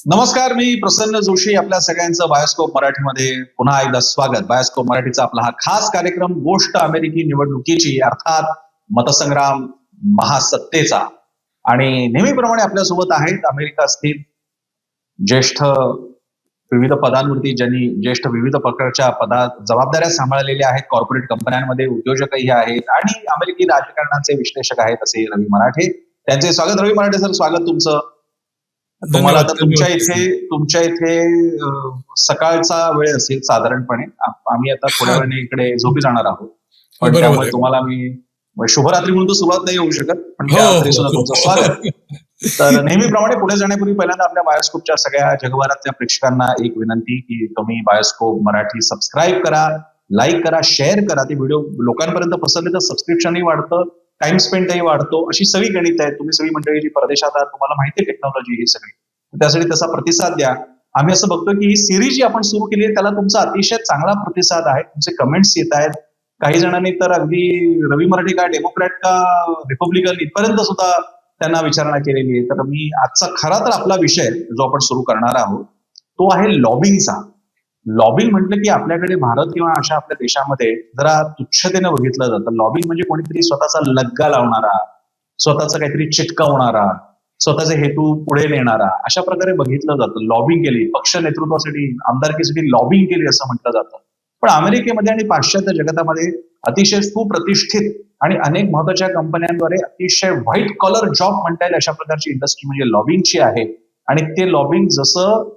नमस्कार, मी प्रसन्न जोशी. आपल्या सगळ्यांचं बायोस्कोप मराठीमध्ये पुन्हा एकदा स्वागत. बायोस्कोप मराठीचा आपला हा खास कार्यक्रम गोष्ट अमेरिकी निवडणुकीची, अर्थात मतसंग्राम महासत्तेचा. आणि नेहमीप्रमाणे आपल्यासोबत आहेत अमेरिका स्थित ज्येष्ठ विविध पदांवरती ज्यांनी विविध प्रकारच्या जबाबदाऱ्या सांभाळलेल्या आहेत. कॉर्पोरेट कंपन्यांमध्ये उद्योजकही आहेत आणि अमेरिकी राजकारणाचे विश्लेषक आहेत असे रवी मराठे. त्यांचे स्वागत. रवी मराठे सर, स्वागत तुमचं. तुम्हाला आता तुमच्या इथे सकाळचा वेळ असेल साधारणपणे. आम्ही आता थोड्या वेळाने इकडे झोपी जाणार आहोत, पण त्यामुळे तुम्हाला मी शुभरात्री म्हणून तर सुरुवात नाही होऊ शकत, पण त्यामध्ये सुद्धा तुमचं स्वागत. तर नेहमीप्रमाणे पुढे जाण्यापूर्वी पहिल्यांदा आपल्या बायोस्कोपच्या सगळ्या जगभरातल्या प्रेक्षकांना एक विनंती की तुम्ही बायोस्कोप मराठी सबस्क्राईब करा, लाईक करा, शेअर करा. ते व्हिडिओ लोकांपर्यंत पसरले तर सबस्क्रिप्शनही वाढतं, टाइम स्पेंडही वाढतो. अशी सगळी गणित आहे. तुम्ही सगळी मंडळी जी परदेशात आहात, तुम्हाला माहिती आहे टेक्नॉलॉजी ही सगळी, त्यासाठी तसा प्रतिसाद द्या. आम्ही असं बघतो की ही सिरीज जी आपण सुरू केली आहे त्याला तुमचा अतिशय चांगला प्रतिसाद आहे. तुमचे कमेंट्स येत आहेत. काही जणांनी तर अगदी रवी मराठी का डेमोक्रॅट का रिपब्लिकन इथपर्यंत सुद्धा त्यांना विचारणा केलेली आहे. तर मी आजचा खरा तर आपला विषय जो आपण सुरू करणार आहोत तो आहे लॉबिंगचा. लॉबिंग म्हटलं की आपल्याकडे भारत किंवा अशा आपल्या देशामध्ये जरा तुच्छतेने बघितलं जातं. लॉबिंग म्हणजे कोणीतरी स्वतःचा लग्गा लावणारा, स्वतःचा काहीतरी चिटकवणारा, स्वतःचे हेतू पुढे नेणारा, अशा प्रकारे बघितलं जातं. लॉबिंग केली, पक्ष नेतृत्वासाठी, आमदारकीसाठी लॉबिंग केली असं म्हटलं जातं. पण अमेरिकेमध्ये आणि पाश्चात्य जगतामध्ये अतिशय सुप्रतिष्ठित आणि अनेक महत्वाच्या कंपन्यांद्वारे अतिशय व्हाईट कॉलर जॉब म्हणता येईल अशा प्रकारची इंडस्ट्री म्हणजे लॉबिंगची आहे. आणि ते लॉबिंग जसं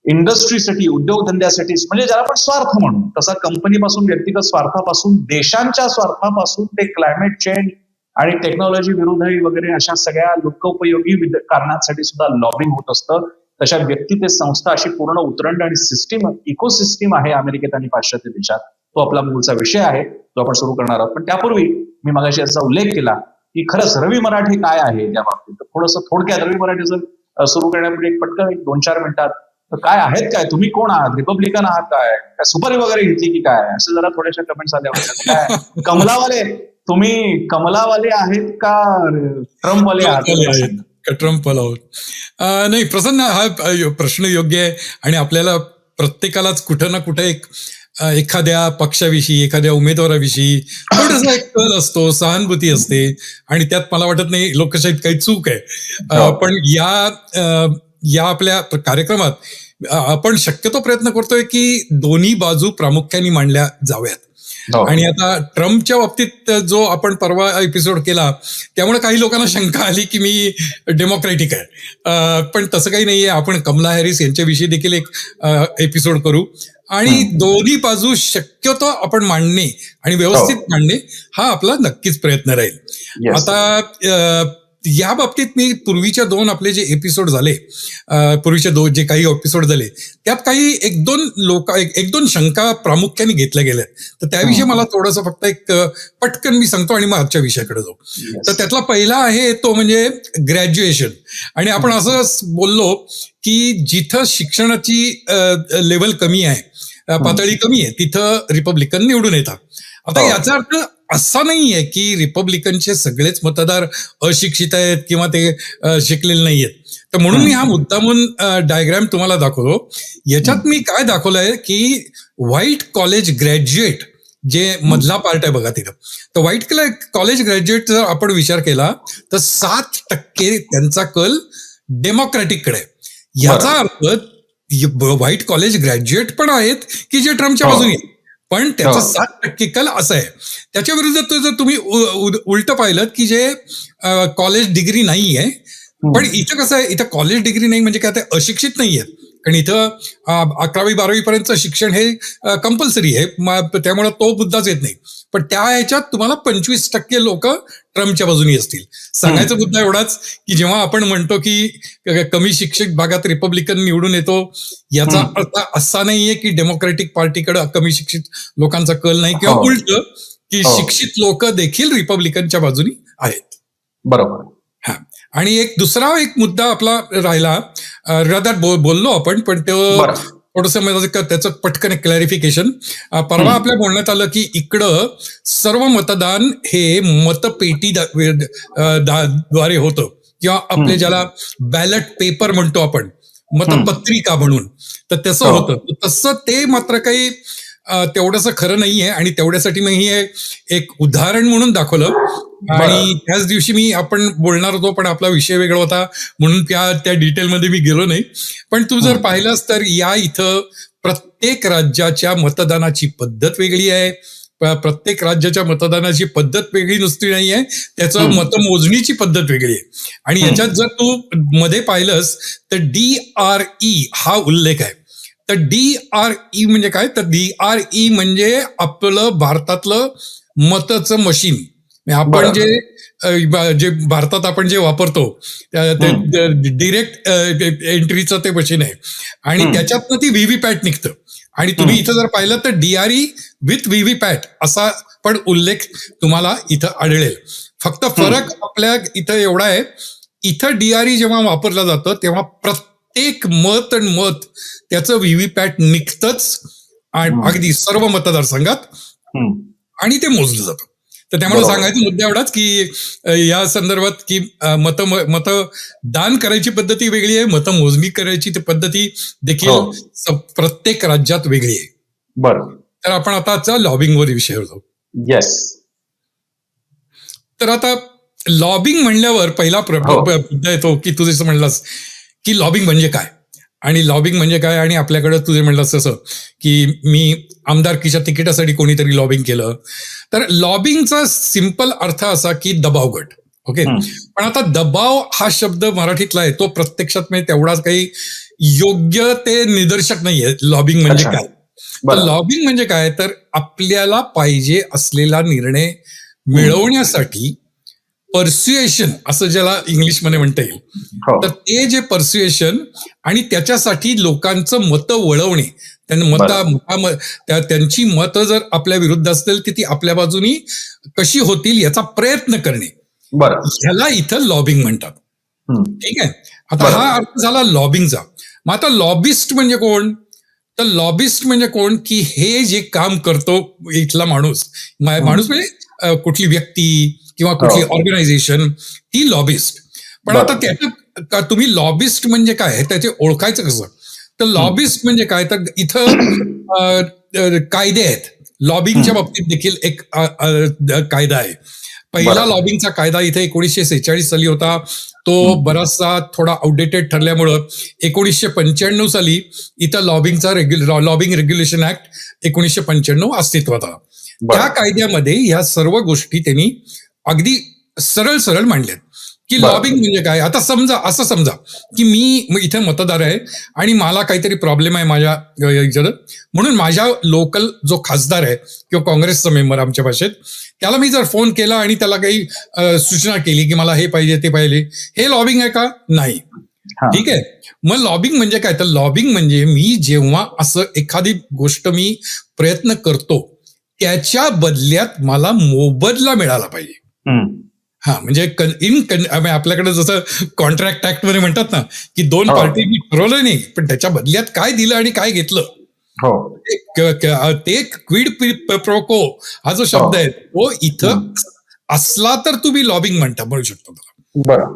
इंडस्ट्रीसाठी, उद्योगधंद्यासाठी, म्हणजे ज्याला आपण स्वार्थ म्हणू, तसा कंपनीपासून, व्यक्तिगत स्वार्थापासून, देशांच्या स्वार्थापासून ते क्लायमेट चेंज आणि टेक्नॉलॉजी विरुद्ध वगैरे अशा सगळ्या लोकोपयोगी कारणांसाठी सुद्धा लॉबिंग होत असतं. तशा व्यक्ती ते संस्था अशी पूर्ण उतरंड आणि सिस्टीम, इकोसिस्टीम आहे अमेरिकेत आणि पाश्चात्य देशात. तो आपला मूळचा विषय आहे जो आपण सुरू करणार आहोत. पण त्यापूर्वी मी मगाशी याचा उल्लेख केला की खरंच रवी मराठी काय आहे त्या बाबतीत. थोडंसं थोडक्यात रवी मराठी जर सुरू करण्यापूर्वी एक पटकन 2-4 मिनिटात काय आहेत, काय तुम्ही कोण आहात, रिपब्लिकन आहात काय सुपारी वगैरे घेतली की काय, असं जरा थोड्याशा कमेंट्स आल्या होत्या. काय कमलावाले, तुम्ही कमलावाले आहेत का ट्रम्पवाले आहात? ट्रम्पवाला आहोत? नाही प्रसन्न, हा प्रश्न योग्य आहे. आणि आपल्याला प्रत्येकालाच कुठं ना कुठे एखाद्या पक्षाविषयी, एखाद्या उमेदवाराविषयी थोडासा एक कल असतो, सहानुभूती असते. आणि त्यात मला वाटत नाही लोकशाहीत काही चूक आहे. पण या आपल्या कार्यक्रमात आपण शक्यतो प्रयत्न करतोय की दोन्ही बाजू प्रामुख्याने मांडल्या जाव्यात. आणि आता ट्रम्पच्या बाबतीत जो आपण परवा एपिसोड केला त्यामुळे काही लोकांना शंका आली की मी डेमोक्रॅटिक आहे. पण तसं काही नाहीये. आपण कमला हॅरिस यांच्याविषयी देखील एक एपिसोड करू आणि दोन्ही बाजू शक्यतो आपण मांडणे आणि व्यवस्थित मांडणे हा आपला नक्कीच प्रयत्न राहील. आता या बाबतीत मी पूर्वीच्या आपले जे एपिसोड झाले, जे काही एपिसोड झाले त्यात काही एक दोन शंका प्रामुख्याने घेतल्या गेल्या. तर त्याविषयी मला थोडंसं फक्त एक पटकन मी सांगतो आणि मग आजच्या विषयाकडे जाऊ. तर त्यातला पहिला आहे तो म्हणजे ग्रॅज्युएशन. आणि आपण असं बोललो की जिथं शिक्षणाची लेवल कमी आहे, पातळी कमी आहे, तिथं रिपब्लिकन निवडून येतात. आता याचा अर्थ असा नाहीये की रिपब्लिकनचे सगळेच मतदार अशिक्षित आहेत किंवा ते शिकलेले नाहीयेत. तर म्हणून मी हा मुद्दामून डायग्राम तुम्हाला दाखवतो. याच्यात मी काय दाखवलंय की व्हाईट कॉलेज ग्रॅज्युएट जे मधला पार्ट आहे बघा तिथं, तर व्हाईट कॉलेज ग्रॅज्युएट जर आपण विचार केला तर 7% त्यांचा कल डेमोक्रॅटिककडे. याचा अर्थ व्हाईट कॉलेज ग्रॅज्युएट पण आहेत की जे ट्रम्पच्या बाजूने, पण त्याचा 7% कल असा आहे. त्याच्या विरुद्ध जर तुम्ही उलट पाहिलं की जे कॉलेज डिग्री नाही आहे, पण इथं कसं आहे, इथं कॉलेज डिग्री नाही म्हणजे काय, ते अशिक्षित नाही आहेत. कारण इथं 11वी-12वी पर्यंत शिक्षण हे कंपल्सरी आहे, त्यामुळे तो मुद्दाच येत नाही. पण त्या ह्याच्यात तुम्हाला 25% लोक ट्रम्पच्या बाजूने असतील. सांगायचा मुद्दा एवढाच की जेव्हा आपण म्हणतो की कमी शिक्षित भागात रिपब्लिकन निवडून येतो, याचा अर्थ असा नाहीये की डेमोक्रॅटिक पार्टीकडे कमी शिक्षित लोकांचा कल नाही, किंवा उलट की शिक्षित लोक देखील रिपब्लिकनच्या बाजूने आहेत. बरोबर. हा. आणि दुसरा मुद्दा आपला राहिला, रदात बोललो आपण, पण तो थोडंसं त्याचं पटकन क्लॅरिफिकेशन. परवा आपल्या बोलण्यात आलं की इकडं सर्व मतदान हे मतपेटी द्वारे होतं, किंवा आपले ज्याला बॅलेट पेपर म्हणतो आपण, मतपत्रिका म्हणून. तर तसं हो. होतं. तर तसं ते मात्र काही तेवढंसं खरं नाहीये आणि तेवढ्यासाठी मी हे एक उदाहरण म्हणून दाखवलं. आणि त्याच दिवशी आपण बोलणार होतो, पण आपला विषय वेगळा होता म्हणून त्या डिटेलमध्ये मी गेलो नाही. पण तू जर पाहिलंस तर या इथं प्रत्येक राज्याच्या मतदानाची पद्धत वेगळी आहे. प्रत्येक राज्याच्या मतदानाची पद्धत वेगळी नुसती नाहीये, त्याचं मतमोजणीची पद्धत वेगळी आहे. आणि याच्यात जर तू मध्ये पाहिलंस तर DRE हा उल्लेख आहे. तर DRE म्हणजे काय? तर DRE म्हणजे आपलं भारतातलं मतचं मशीन. आपण जे भारतात आपण जे वापरतो डिरेक्ट एंट्रीचं ते मशीन आहे आणि त्याच्यातनं ती व्हीव्हीपॅट निघतं. आणि तुम्ही इथं जर पाहिलं तर DRE विथ व्हीव्हीपॅट असा पण उल्लेख तुम्हाला इथं आढळेल. फक्त फरक आपल्या इथं एवढा आहे, इथं DRE जेव्हा वापरलं जातं तेव्हा प्रत्येक मत त्याचं व्हीव्हीपॅट निघतंच अगदी सर्व मतदारसंघात आणि ते मोजलं जातं. तर त्यामुळे सांगायचा मुद्दा एवढाच की या संदर्भात की मतदान करायची पद्धती वेगळी आहे, मतमोजणी करायची पद्धती देखील प्रत्येक राज्यात वेगळी आहे. बरं. तर आपण आता लॉबिंगवर विषय होतो. येस. तर आता लॉबिंग म्हणल्यावर पहिला मुद्दा येतो की तू जसं म्हणलास की लॉबिंग म्हणजे काय आणि लॉबिंग म्हणजे काय. आणि आपल्याकडे तुझे म्हणलास तसं की मी आमदारकीच्या तिकिटासाठी कोणीतरी लॉबिंग केलं. तर लॉबिंगचा सिंपल अर्थ असा की दबावगट. ओके. पण आता दबाव हा शब्द मराठीतला आहे, तो प्रत्यक्षात म्हणजे तेवढाच काही योग्य ते निदर्शक नाहीये. लॉबिंग म्हणजे काय? तर लॉबिंग म्हणजे काय? तर आपल्याला पाहिजे असलेला निर्णय मिळवण्यासाठी पर्स्युएशन असं ज्याला इंग्लिशमध्ये म्हणता येईल. तर ते जे पर्स्युएशन आणि त्याच्यासाठी लोकांचं मतं वळवणे, त्यांची मतं जर आपल्या विरुद्ध असतील तर ती आपल्या बाजूनी कशी होतील याचा प्रयत्न करणे, ह्याला इथं लॉबिंग म्हणतात. ठीक आहे. आता हा अर्थ झाला लॉबिंगचा. मग आता लॉबिस्ट म्हणजे कोण? तर लॉबिस्ट म्हणजे कोण की हे जे काम करतो इथला माणूस म्हणजे कुठली व्यक्ती किंवा कुठली ऑर्गनायझेशन, ही लॉबिस्ट. पण आता त्याच्यात तुम्ही लॉबिस्ट म्हणजे काय त्याचे ओळखायचं कसं? तर लॉबिस्ट म्हणजे काय? तर इथं कायदे आहेत. लॉबिंगच्या बाबतीत देखील एक कायदा आहे. पहिला लॉबिंगचा कायदा इथे 1946 साली होता. तो बराचसा थोडा आउटडेटेड ठरल्यामुळं 1995 साली इथं लॉबिंग रेग्युलेशन ऍक्ट 1995 अस्तित्वात आला. त्या कायद्यामध्ये या सर्व गोष्टी त्यांनी अगदी सरळ मांडल्यात की लॉबिंग म्हणजे काय. आता असं समजा की मी इथे मतदार आहे आणि मला काहीतरी प्रॉब्लेम आहे माझ्या म्हणून माझ्या लोकल जो खासदार आहे किंवा काँग्रेसचा मेंबर आमच्या भाषेत, त्याला मी जर फोन केला आणि त्याला काही सूचना केली की मला हे पाहिजे ते पाहिजे, हे लॉबिंग आहे का? नाही. ठीक आहे. मग लॉबिंग म्हणजे काय? तर लॉबिंग म्हणजे मी जेव्हा असं एखादी गोष्ट मी प्रयत्न करतो त्याच्या बदल्यात मला मोबदला मिळाला पाहिजे. म्हणजे आपल्याकडे जसं कॉन्ट्रॅक्ट ऍक्ट मध्ये म्हणतात ना की दोन पार्टींनी ठरवलं नाही, पण त्याच्या बदल्यात काय दिलं आणि काय घेतलं, ते क्विड प्रोको हा जो शब्द आहे तो इथं असला तर तुम्ही लॉबिंग म्हणू शकतो त्याला.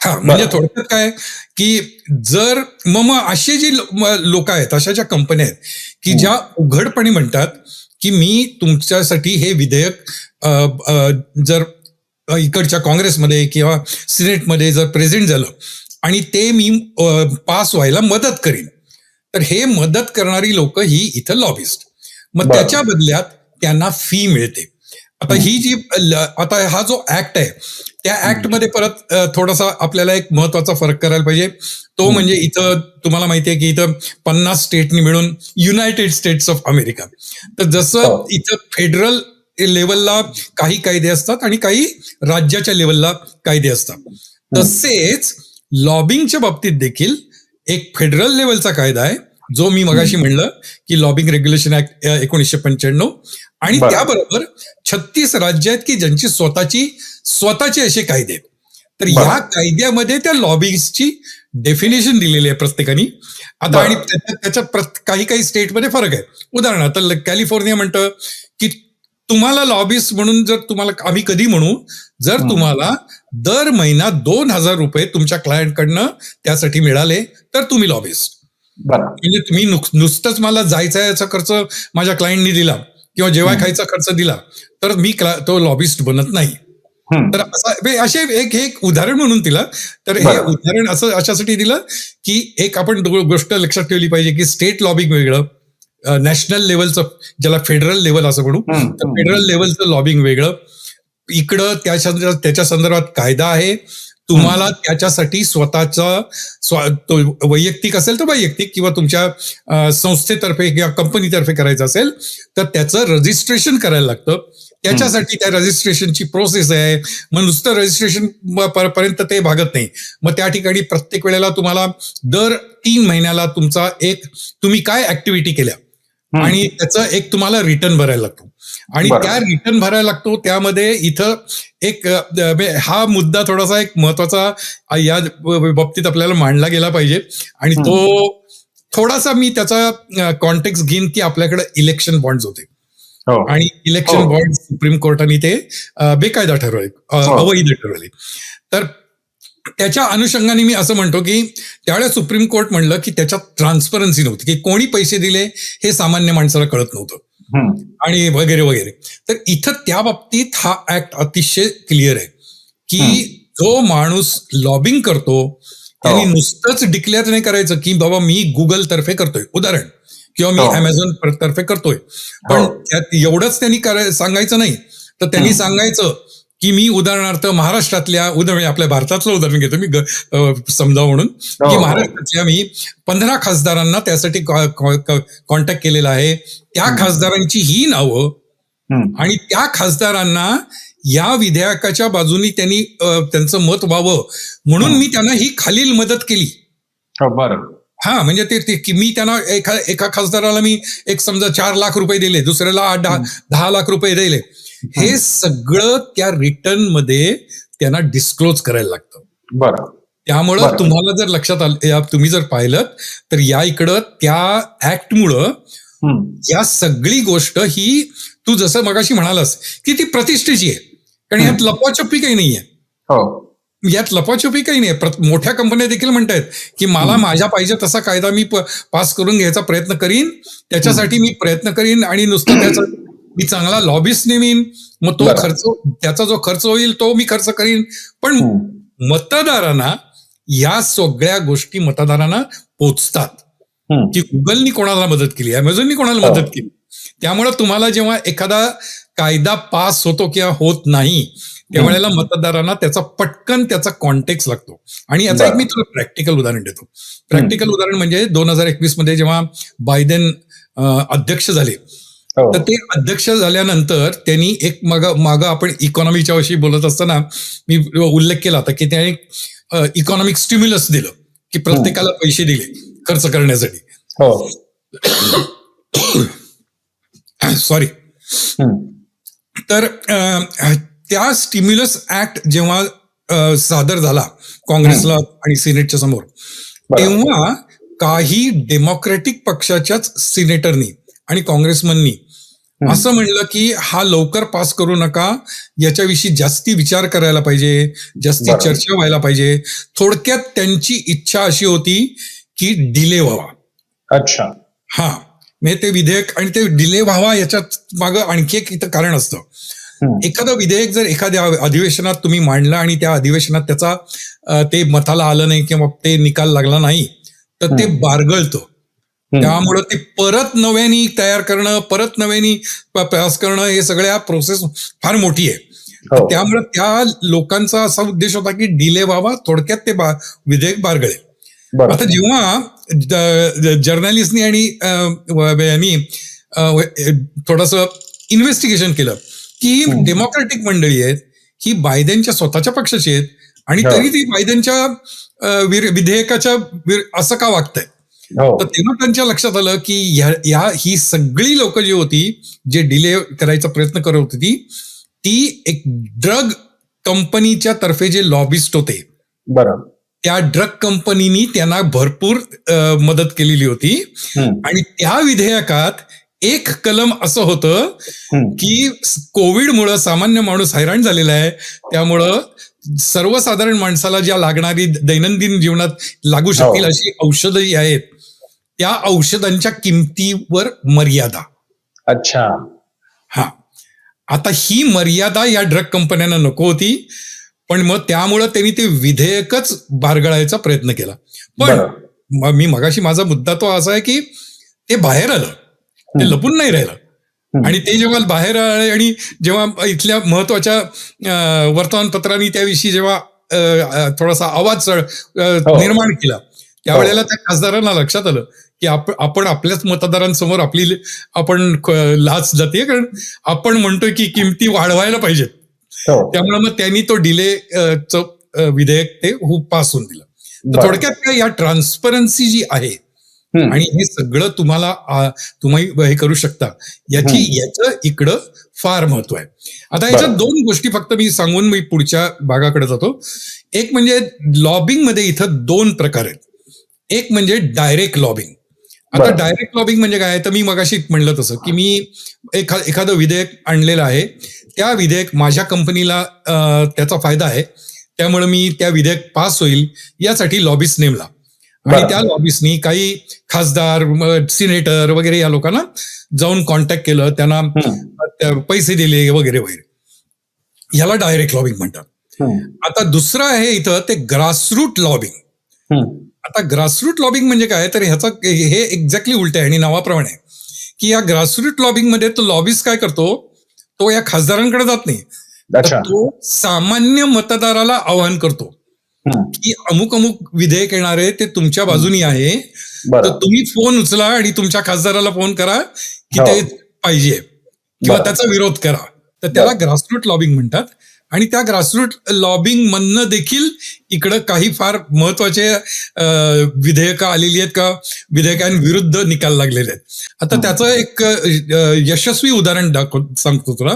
म्हणजे थोडक्यात काय की जर मग असे जे लोक आहेत, अशा ज्या कंपन्या आहेत की ज्या उघडपणे म्हणतात की मी तुमच्यासाठी हे विधेयक जर इकडच्या काँग्रेसमध्ये किंवा सिनेटमध्ये जर प्रेझेंट झालं आणि ते मी पास व्हायला मदत करीन, तर हे मदत करणारी लोक ही इथं लॉबिस्ट. मग त्याच्या बदल्यात त्यांना फी मिळते. आता ही जी आता हा जो ऍक्ट आहे त्या ऍक्टमध्ये परत थोडासा आपल्याला एक महत्वाचा फरक करायला पाहिजे. तो म्हणजे इथं तुम्हाला माहिती आहे की इथं 50 स्टेटनी मिळून युनायटेड स्टेट्स ऑफ अमेरिका. तर जसं इथं फेडरल लेवलला काही कायदे असतात आणि काही राज्याच्या लेवलला कायदे असतात, तसेच लॉबिंगच्या बाबतीत देखील एक फेडरल लेवलचा कायदा आहे जो मी मगाशी म्हणलं की लॉबिंग रेग्युलेशन ऍक्ट 1995, आणि त्याबरोबर 36 राज्य आहेत की ज्यांची स्वतःचे असे कायदे आहेत. तर या कायद्यामध्ये त्या लॉबिंगची डेफिनेशन दिलेली आहे प्रत्येकाने. आता आणि त्याच्यात काही स्टेटमध्ये फरक आहे. उदाहरणार्थ कॅलिफोर्निया म्हणतं की तुम्हाला लॉबिस्ट म्हणून जर तुम्हाला आम्ही कधी म्हणू, जर तुम्हाला दर महिना ₹2,000 तुमच्या क्लायंटकडनं त्यासाठी मिळाले तर तुम्ही लॉबिस्ट. बरं. म्हणजे तुम्ही नुसतंच मला जायचा याचा खर्च माझ्या क्लायंटनी दिला किंवा जेव्हा खायचा खर्च दिला तर मी तो लॉबिस्ट बनत नाही. तर असे एक उदाहरण म्हणून दिलं. तर हे उदाहरण असं अशासाठी दिलं की एक आपण गोष्ट लक्षात ठेवली पाहिजे की स्टेट लॉबिंग वेगळं, नॅशनल लेवलचं ज्याला फेडरल लेवल असं म्हणू, तर फेडरल लेवलचं लॉबिंग वेगळं. इकडं त्याच्या संदर्भात कायदा आहे. तुम्हाला त्याच्यासाठी स्वतःचा तो वैयक्तिक असेल तर वैयक्तिक किंवा तुमच्या संस्थेतर्फे किंवा कंपनीतर्फे करायचं असेल तर त्याचं रजिस्ट्रेशन करायला लागतं. त्याच्यासाठी त्या रजिस्ट्रेशनची प्रोसेस आहे. मग नुसतं रजिस्ट्रेशन पर्यंत ते भागत नाही. मग त्या ठिकाणी प्रत्येक वेळेला तुम्हाला दर 3 महिन्याला तुम्ही काय ऍक्टिव्हिटी केल्या आणि त्याचं एक तुम्हाला रिटर्न भरायला लागतो आणि त्या रिटर्न भरायला लागतो. त्यामध्ये इथं एक हा मुद्दा थोडासा एक महत्वाचा या बाबतीत आपल्याला मांडला गेला पाहिजे आणि तो थोडासा मी त्याचा कॉन्टेक्स्ट घेईन की आपल्याकडे इलेक्शन बॉन्ड्स होते आणि इलेक्शन बॉन्ड सुप्रीम कोर्टाने ते बेकायदा ठरवले, अवैध ठरवले. तर त्याच्या अनुषंगाने मी असं म्हणतो की त्यावेळेस सुप्रीम कोर्ट म्हणलं की त्याच्यात ट्रान्सपरन्सी नव्हती, की कोणी पैसे दिले हे सामान्य माणसाला कळत नव्हतं आणि वगैरे वगैरे. तर इथं त्या बाबतीत हा ऍक्ट अतिशय क्लिअर आहे की जो माणूस लॉबिंग करतो त्यांनी नुसतंच डिक्लेअर नाही करायचं की बाबा मी गुगल तर्फे करतोय उदाहरण किंवा मी अमेझॉन तर्फे करतोय, पण त्यात एवढंच त्यांनी सांगायचं नाही. तर त्यांनी सांगायचं की मी उदाहरणार्थ महाराष्ट्रातल्या आपल्या भारतातलं उदाहरण घेतो मी समजावं म्हणून की महाराष्ट्रातल्या मी 15 खासदारांना त्यासाठी कॉन्टॅक्ट केलेला आहे. त्या खासदारांची ही नावं आणि त्या खासदारांना या विधेयकाच्या बाजूनी त्यांनी त्यांचं मत व्हावं म्हणून मी त्यांना ही खालील मदत केली. बरं. हा म्हणजे ते मी त्यांना एका खासदाराला मी एक समजा 4 लाख रुपये दिले, दुसऱ्याला 10 लाख रुपये दिले. हे सगळं त्या रिटर्न मध्ये त्यांना डिस्क्लोज करायला लागतं. बरं. त्यामुळं तुम्हाला जर लक्षात आलं, तुम्ही जर पाहिलं तर या इकडं त्या ऍक्टमुळं या सगळी गोष्ट ही तू जसं मगाशी म्हणालास की ती प्रतिष्ठेची आहे, कारण यात लपवाछपी काही नाहीये. यात लपवाछपी काही नाही. मोठ्या कंपन्या देखील म्हणतायत की मला माझ्या पाहिजे तसा कायदा मी पास करून घ्यायचा प्रयत्न करीन, त्याच्यासाठी मी प्रयत्न करीन आणि नुसतं त्याचा मी चांगला लॉबिस्ट नेमीन, मग तो खर्च त्याचा जो खर्च होईल तो मी खर्च करीन. पण मतदारांना या सगळ्या गोष्टी मतदारांना पोचतात की गुगलनी कोणाला मदत केली, अमेझॉननी कोणाला मदत केली. त्यामुळे तुम्हाला जेव्हा एखादा कायदा पास होतो किंवा होत नाही त्यावेळेला मतदारांना त्याचा कॉन्टेक्स्ट लागतो. आणि याचा एक मी तुला प्रॅक्टिकल उदाहरण देतो. प्रॅक्टिकल उदाहरण म्हणजे 2021 मध्ये जेव्हा बायडेन अध्यक्ष झाले, तर ते अध्यक्ष झाल्यानंतर त्यांनी एक मागं आपण इकॉनॉमीच्या विषयी बोलत असताना मी उल्लेख केला होता की त्याने इकॉनॉमिक स्टिम्युलस दिलं की प्रत्येकाला पैसे दिले खर्च करण्यासाठी. सॉरी. तर त्या स्टिम्युलस ऍक्ट जेव्हा सादर झाला काँग्रेसला आणि सिनेटच्या समोर, तेव्हा काही डेमोक्रॅटिक पक्षाच्याच सिनेटरनी आणि काँग्रेसमननी असं म्हणलं की हा लवकर पास करू नका, याच्याविषयी जास्ती विचार करायला पाहिजे, जास्ती चर्चा व्हायला पाहिजे. थोडक्यात त्यांची इच्छा अशी होती की डिले व्हावा. अच्छा. हा म्हणजे ते विधेयक आणि ते डिले व्हावा याच्यात मागं आणखी एक इथं कारण असतं. एखादं विधेयक जर एखाद्या अधिवेशनात तुम्ही मांडलं आणि त्या अधिवेशनात त्याचा ते मताला आलं नाही किंवा ते निकाल लागला नाही तर ते बारगळतं. त्यामुळं ते परत नव्याने तयार करणं, परत नव्याने पास करणं, हे सगळ्या प्रोसेस फार मोठी आहे. त्यामुळे त्या लोकांचा असा उद्देश होता की डिले व्हावा, थोडक्यात ते विधेयक बारगळेल. आता जेव्हा जर्नलिस्टनी आणि थोडस इन्व्हेस्टिगेशन केलं की डेमोक्रॅटिक मंडळी आहेत ही बायडेनच्या स्वतःच्या पक्षाची आहेत आणि तरी ती बायडेनच्या विधेयकाच्या असं का वागतायत, तर तेव्हा त्यांच्या लक्षात आलं की ही सगळी लोक जी होती जे डिले करायचा प्रयत्न करत होती ती एक ड्रग कंपनीच्या तर्फे जे लॉबिस्ट होते, त्या ड्रग कंपनीनी त्यांना भरपूर मदत केलेली होती आणि त्या विधेयकात एक कलम असं होतं हम्म. की कोविडमुळं सामान्य माणूस हैराण झालेला आहे, त्यामुळं सर्वसाधारण माणसाला ज्या लागणारी दैनंदिन जीवनात लागू शकतील हो. अशी औषधं जी आहेत, त्या औषधांच्या किमतीवर मर्यादा. अच्छा. हा, आता ही मर्यादा या ड्रग कंपन्यांना नको होती, पण मग त्यामुळं त्यांनी ते विधेयकच बारगळायचा प्रयत्न केला. पण बरं. मी मगाशी माझा मुद्दा तो असा आहे की ते बाहेर आलं, ते हम्म. लपून नाही राहिलं. हम्म. आणि ते जेव्हा बाहेर आले आणि जेव्हा इथल्या महत्वाच्या वर्तमानपत्रांनी त्याविषयी जेव्हा थोडासा आवाज हो. निर्माण केला, त्यावेळेला त्या खासदारांना लक्षात आलं की आपण आपल्याच मतदारांसमोर आपण लाच जाते, कारण आपण म्हणतोय की किमती वाढवायला पाहिजेत. हो. त्यामुळे मग त्यांनी तो डिले विधेयक ते पास होऊन दिलं. तर बरं. थोडक्यात काय, या ट्रान्सपरन्सी जी आहे हम्म. आणि हे सगळं तुम्ही हे करू शकता, याचं इकडं फार महत्व आहे. आता याच्यात बरं. दोन गोष्टी फक्त मी सांगून मी पुढच्या भागाकडे जातो. एक म्हणजे लॉबिंग मध्ये इथं दोन प्रकार आहेत. एक म्हणजे डायरेक्ट लॉबिंग. आता बरं. डायरेक्ट लॉबिंग म्हणजे काय, तर मी मगाशी म्हणलं तसं की मी एखादं विधेयक आणलेलं आहे, त्या विधेयक माझ्या कंपनीला त्याचा फायदा आहे, त्यामुळे मी त्या विधेयक पास होईल यासाठी लॉबिस्ट नेमला. आणि बरं. त्या लॉबिस्टनी काही खासदार, सिनेटर वगैरे या लोकांना जाऊन कॉन्टॅक्ट केलं, त्यांना पैसे दिले वगैरे वगैरे. याला डायरेक्ट लॉबिंग म्हणतात. हम्म. आता दुसरं आहे इथं ते ग्रासरूट लॉबिंग. हम्म. आता ग्रासरूट लॉबिंग म्हणजे काय, तर हे एक्झॅक्टली उलट आहे आणि नावाप्रमाणे आहे की या ग्रासरूट लॉबिंग मध्ये तो लॉबिस्ट काय करतो, तो या खासदारांकडे जात नाही, तर अच्छा. तो सामान्य मतदाराला आवाहन करतो हम्म. की अमुक अमुक विधेयक येणार आहे, ते तुमच्या बाजूनी आहे, तर बरं. तुम्ही फोन उचला आणि तुमच्या खासदाराला फोन करा की हो. ते पाहिजे किंवा बरं. त्याचा विरोध करा. तर त्याला बरं. ग्रासरूट लॉबिंग म्हणतात. आणि त्या ग्रासरूट लॉबिंग मधनं देखील इकडं काही फार महत्वाचे विधेयकं आलेली आहेत का विधेयकांविरुद्ध निकाल लागलेले आहेत. आता त्याचं एक यशस्वी उदाहरण सांगतो तुला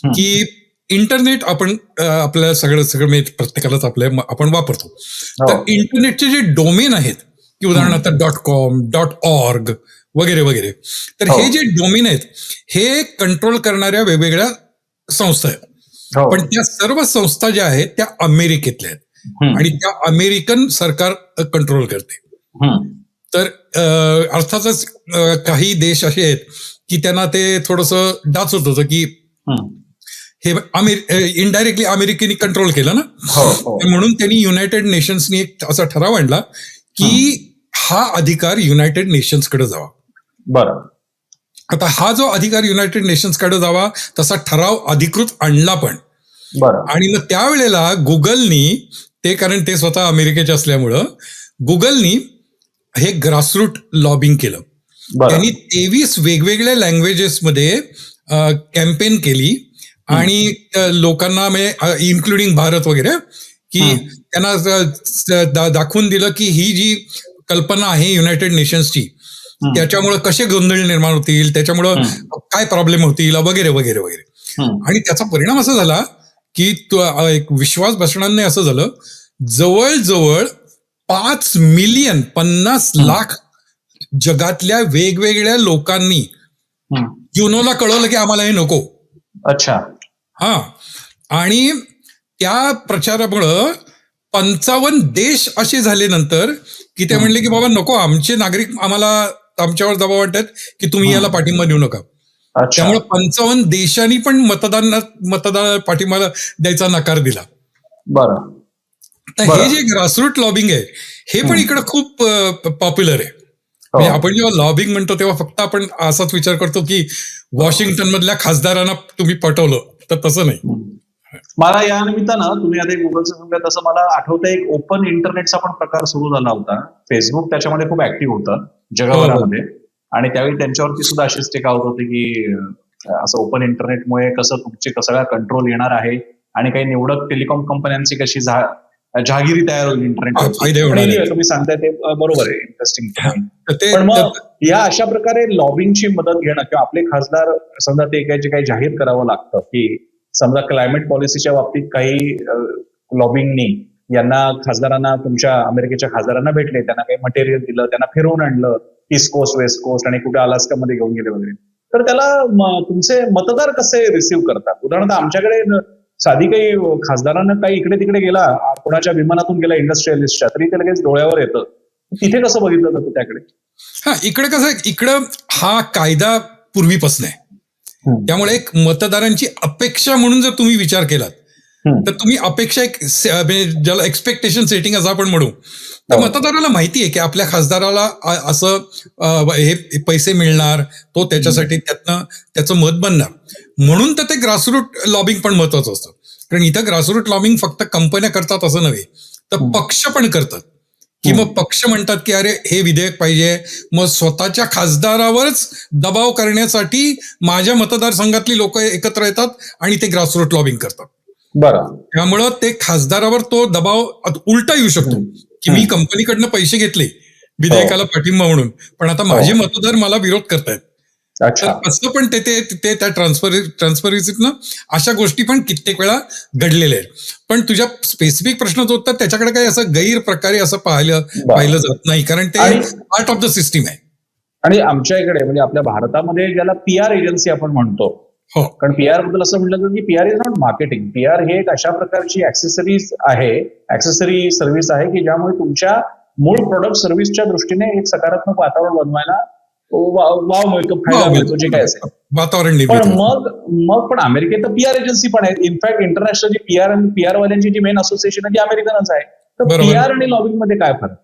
की इंटरनेट आपण आपल्या सगळं प्रत्येकालाच आपण वापरतो. तर हो. इंटरनेटचे जे डोमेन आहेत की उदाहरणार्थ .com, .org वगैरे वगैरे, तर हो. हे जे डोमेन आहेत हे कंट्रोल करणाऱ्या वेगवेगळ्या संस्था आहेत. हो. पण त्या सर्व संस्था ज्या आहेत त्या अमेरिकेतल्या आहेत हम्म. आणि त्या अमेरिकन सरकार कंट्रोल करते. हम्म. तर अर्थातच काही देश असे आहेत की त्यांना ते थोडंसं डाचत होतं की हम्म. हे इनडायरेक्टली अमेरिकेने कंट्रोल केलं ना, हो. हो. म्हणून त्यांनी युनायटेड नेशन्सनी एक असा ठराव आणला की हा अधिकार युनायटेड नेशन्सकडे जावा. बरं. आता हा जो अधिकार युनायटेड नेशन्सकडे जावा तसा ठराव अधिकृत आणला पण. बरं. आणि मग त्यावेळेला गुगलनी कारण ते स्वतः अमेरिकेचे असल्यामुळं गुगलनी हे ग्रासरूट लॉबिंग केलं. बरं. त्यांनी 23 वेगवेगळ्या लँग्वेजेसमध्ये कॅम्पेन केली आणि लोकांना इन्क्लुडिंग भारत वगैरे, की त्यांना दाखवून दिलं की ही जी कल्पना आहे युनायटेड नेशन्सची, त्याच्यामुळं कसे गोंधळ निर्माण होतील, त्याच्यामुळं काय प्रॉब्लेम होतील वगैरे वगैरे वगैरे. आणि त्याचा परिणाम असा झाला की एक विश्वास बसणार नाही असं झालं, जवळजवळ 5 मिलियन 50 लाख जगातल्या वेगवेगळ्या लोकांनी युनोला कळवलं की आम्हाला हे नको. अच्छा. हा, आणि त्या प्रचारामुळं 55 देश असे झाले नंतर की ते म्हणले की बाबा नको, आमचे नागरिक आमच्यावर दबाव आणतात की तुम्ही याला पाठिंबा देऊ नका. त्यामुळे 55 देशांनी पण मतदार पाठिंबा द्यायचा नकार दिला. बरं. तर हे जे ग्रासरूट लॉबिंग आहे हे पण इकडे खूप पॉप्युलर आहे. म्हणजे आपण जेव्हा लॉबिंग म्हणतो तेव्हा फक्त आपण असाच विचार करतो की वॉशिंग्टन मधल्या खासदारांना तुम्ही पटवलं, तर तसं नाही. मला या निमित्तानं तुम्ही आता गुगलचं सांगता तसं मला आठवतं, एक ओपन इंटरनेटचा पण प्रकार सुरू झाला होता. फेसबुक त्याच्यामध्ये खूप ऍक्टिव्ह होतं जगभरामध्ये, आणि त्यावेळी त्यांच्यावरती सुद्धा अशीच टीका होत होती की असं ओपन इंटरनेटमुळे कसं तुमचे सगळा कंट्रोल येणार आहे आणि काही निवडक टेलिकॉम कंपन्यांची कशी जहागिरी तयार होईल इंटरनेट. तुम्ही सांगताय ते बरोबर आहे, इंटरेस्टिंग. पण मग या अशा प्रकारे लॉबिंगची मदत घेणं किंवा आपले खासदार समजा ते काही जाहीर करावं लागतं की समजा क्लायमेट पॉलिसीच्या बाबतीत काही लॉबिंगनी यांना खासदारांना, तुमच्या अमेरिकेच्या खासदारांना भेटले, त्यांना काही मटेरियल दिलं, त्यांना फिरवून आणलं ईस्ट कोस्ट वेस्ट कोस्ट आणि कुठे अलास्कामध्ये घेऊन गेले वगैरे, तर त्याला तुमचे मतदार कसे रिसिव्ह करतात? उदाहरणार्थ आमच्याकडे साधी काही खासदारांना काही इकडे तिकडे गेला, कोणाच्या विमानातून गेला इंडस्ट्रियलिस्टच्या, तरी ते लगेच डोळ्यावर येतं. तिथे कसं बघितलं जातं त्याकडे? हा, इकडे कसं आहे, इकडं हा कायदा पूर्वीपासून आहे. त्यामुळे एक मतदारांची अपेक्षा म्हणून जर तुम्ही विचार केलात, तर तुम्ही अपेक्षा म्हणजे ज्याला एक्सपेक्टेशन सेटिंग असं आपण म्हणू, तर मतदाराला माहिती आहे की आपल्या खासदाराला असं हे पैसे मिळणार, तो त्याच्यासाठी त्यातनं त्याचं मत बनणार. म्हणून तर ते ग्रासरूट लॉबिंग पण महत्वाचं असतं. कारण इथं ग्रासरूट लॉबिंग फक्त कंपन्या करतात असं नव्हे, तर पक्ष पण करतात. की मग पक्ष म्हणतात की अरे हे विधेयक पाहिजे, मग स्वतःच्या खासदारावरच दबाव करण्यासाठी माझ्या मतदारसंघातली लोक एकत्र येतात आणि ते ग्रासरूट लॉबिंग करतात. बरं. त्यामुळं ते खासदारावर तो दबाव उलटा येऊ शकतो की मी कंपनीकडनं पैसे घेतले विधेयकाला पाठिंबा म्हणून, पण आता माझे मतदार मला विरोध करतायत. तर असं पण ते त्या ट्रान्सपरन्सीतनं अशा गोष्टी पण कित्येक वेळा घडलेल्या आहेत. पण तुझ्या स्पेसिफिक प्रश्नाचं उत्तर त्याच्याकडे काही असं गैरप्रकारे असं पाहिलं जात नाही, कारण ते पार्ट ऑफ द सिस्टीम आहे. आणि आमच्या इकडे म्हणजे आपल्या भारतामध्ये ज्याला PR एजन्सी आपण म्हणतो, हो, कारण PR बद्दल असं म्हटलं जातं की PR is not marketing. PR हे एक अशा प्रकारची ऍक्सेसरी सर्व्हिस आहे की ज्यामुळे तुमच्या मूळ प्रोडक्ट सर्व्हिसच्या दृष्टीने एक सकारात्मक वातावरण बनवायला वाव मिळतो, फायदा मिळतो, जे काय असेल वातावरण. पण मग पण अमेरिकेत तर PR एजन्सी पण आहेत. इनफॅक्ट इंटरनॅशनल PR आणि PR वाल्यांची जी मेन असोसिएशन आहे ती अमेरिकनच आहे. तर PR आणि लॉबिंग मध्ये काय फरक?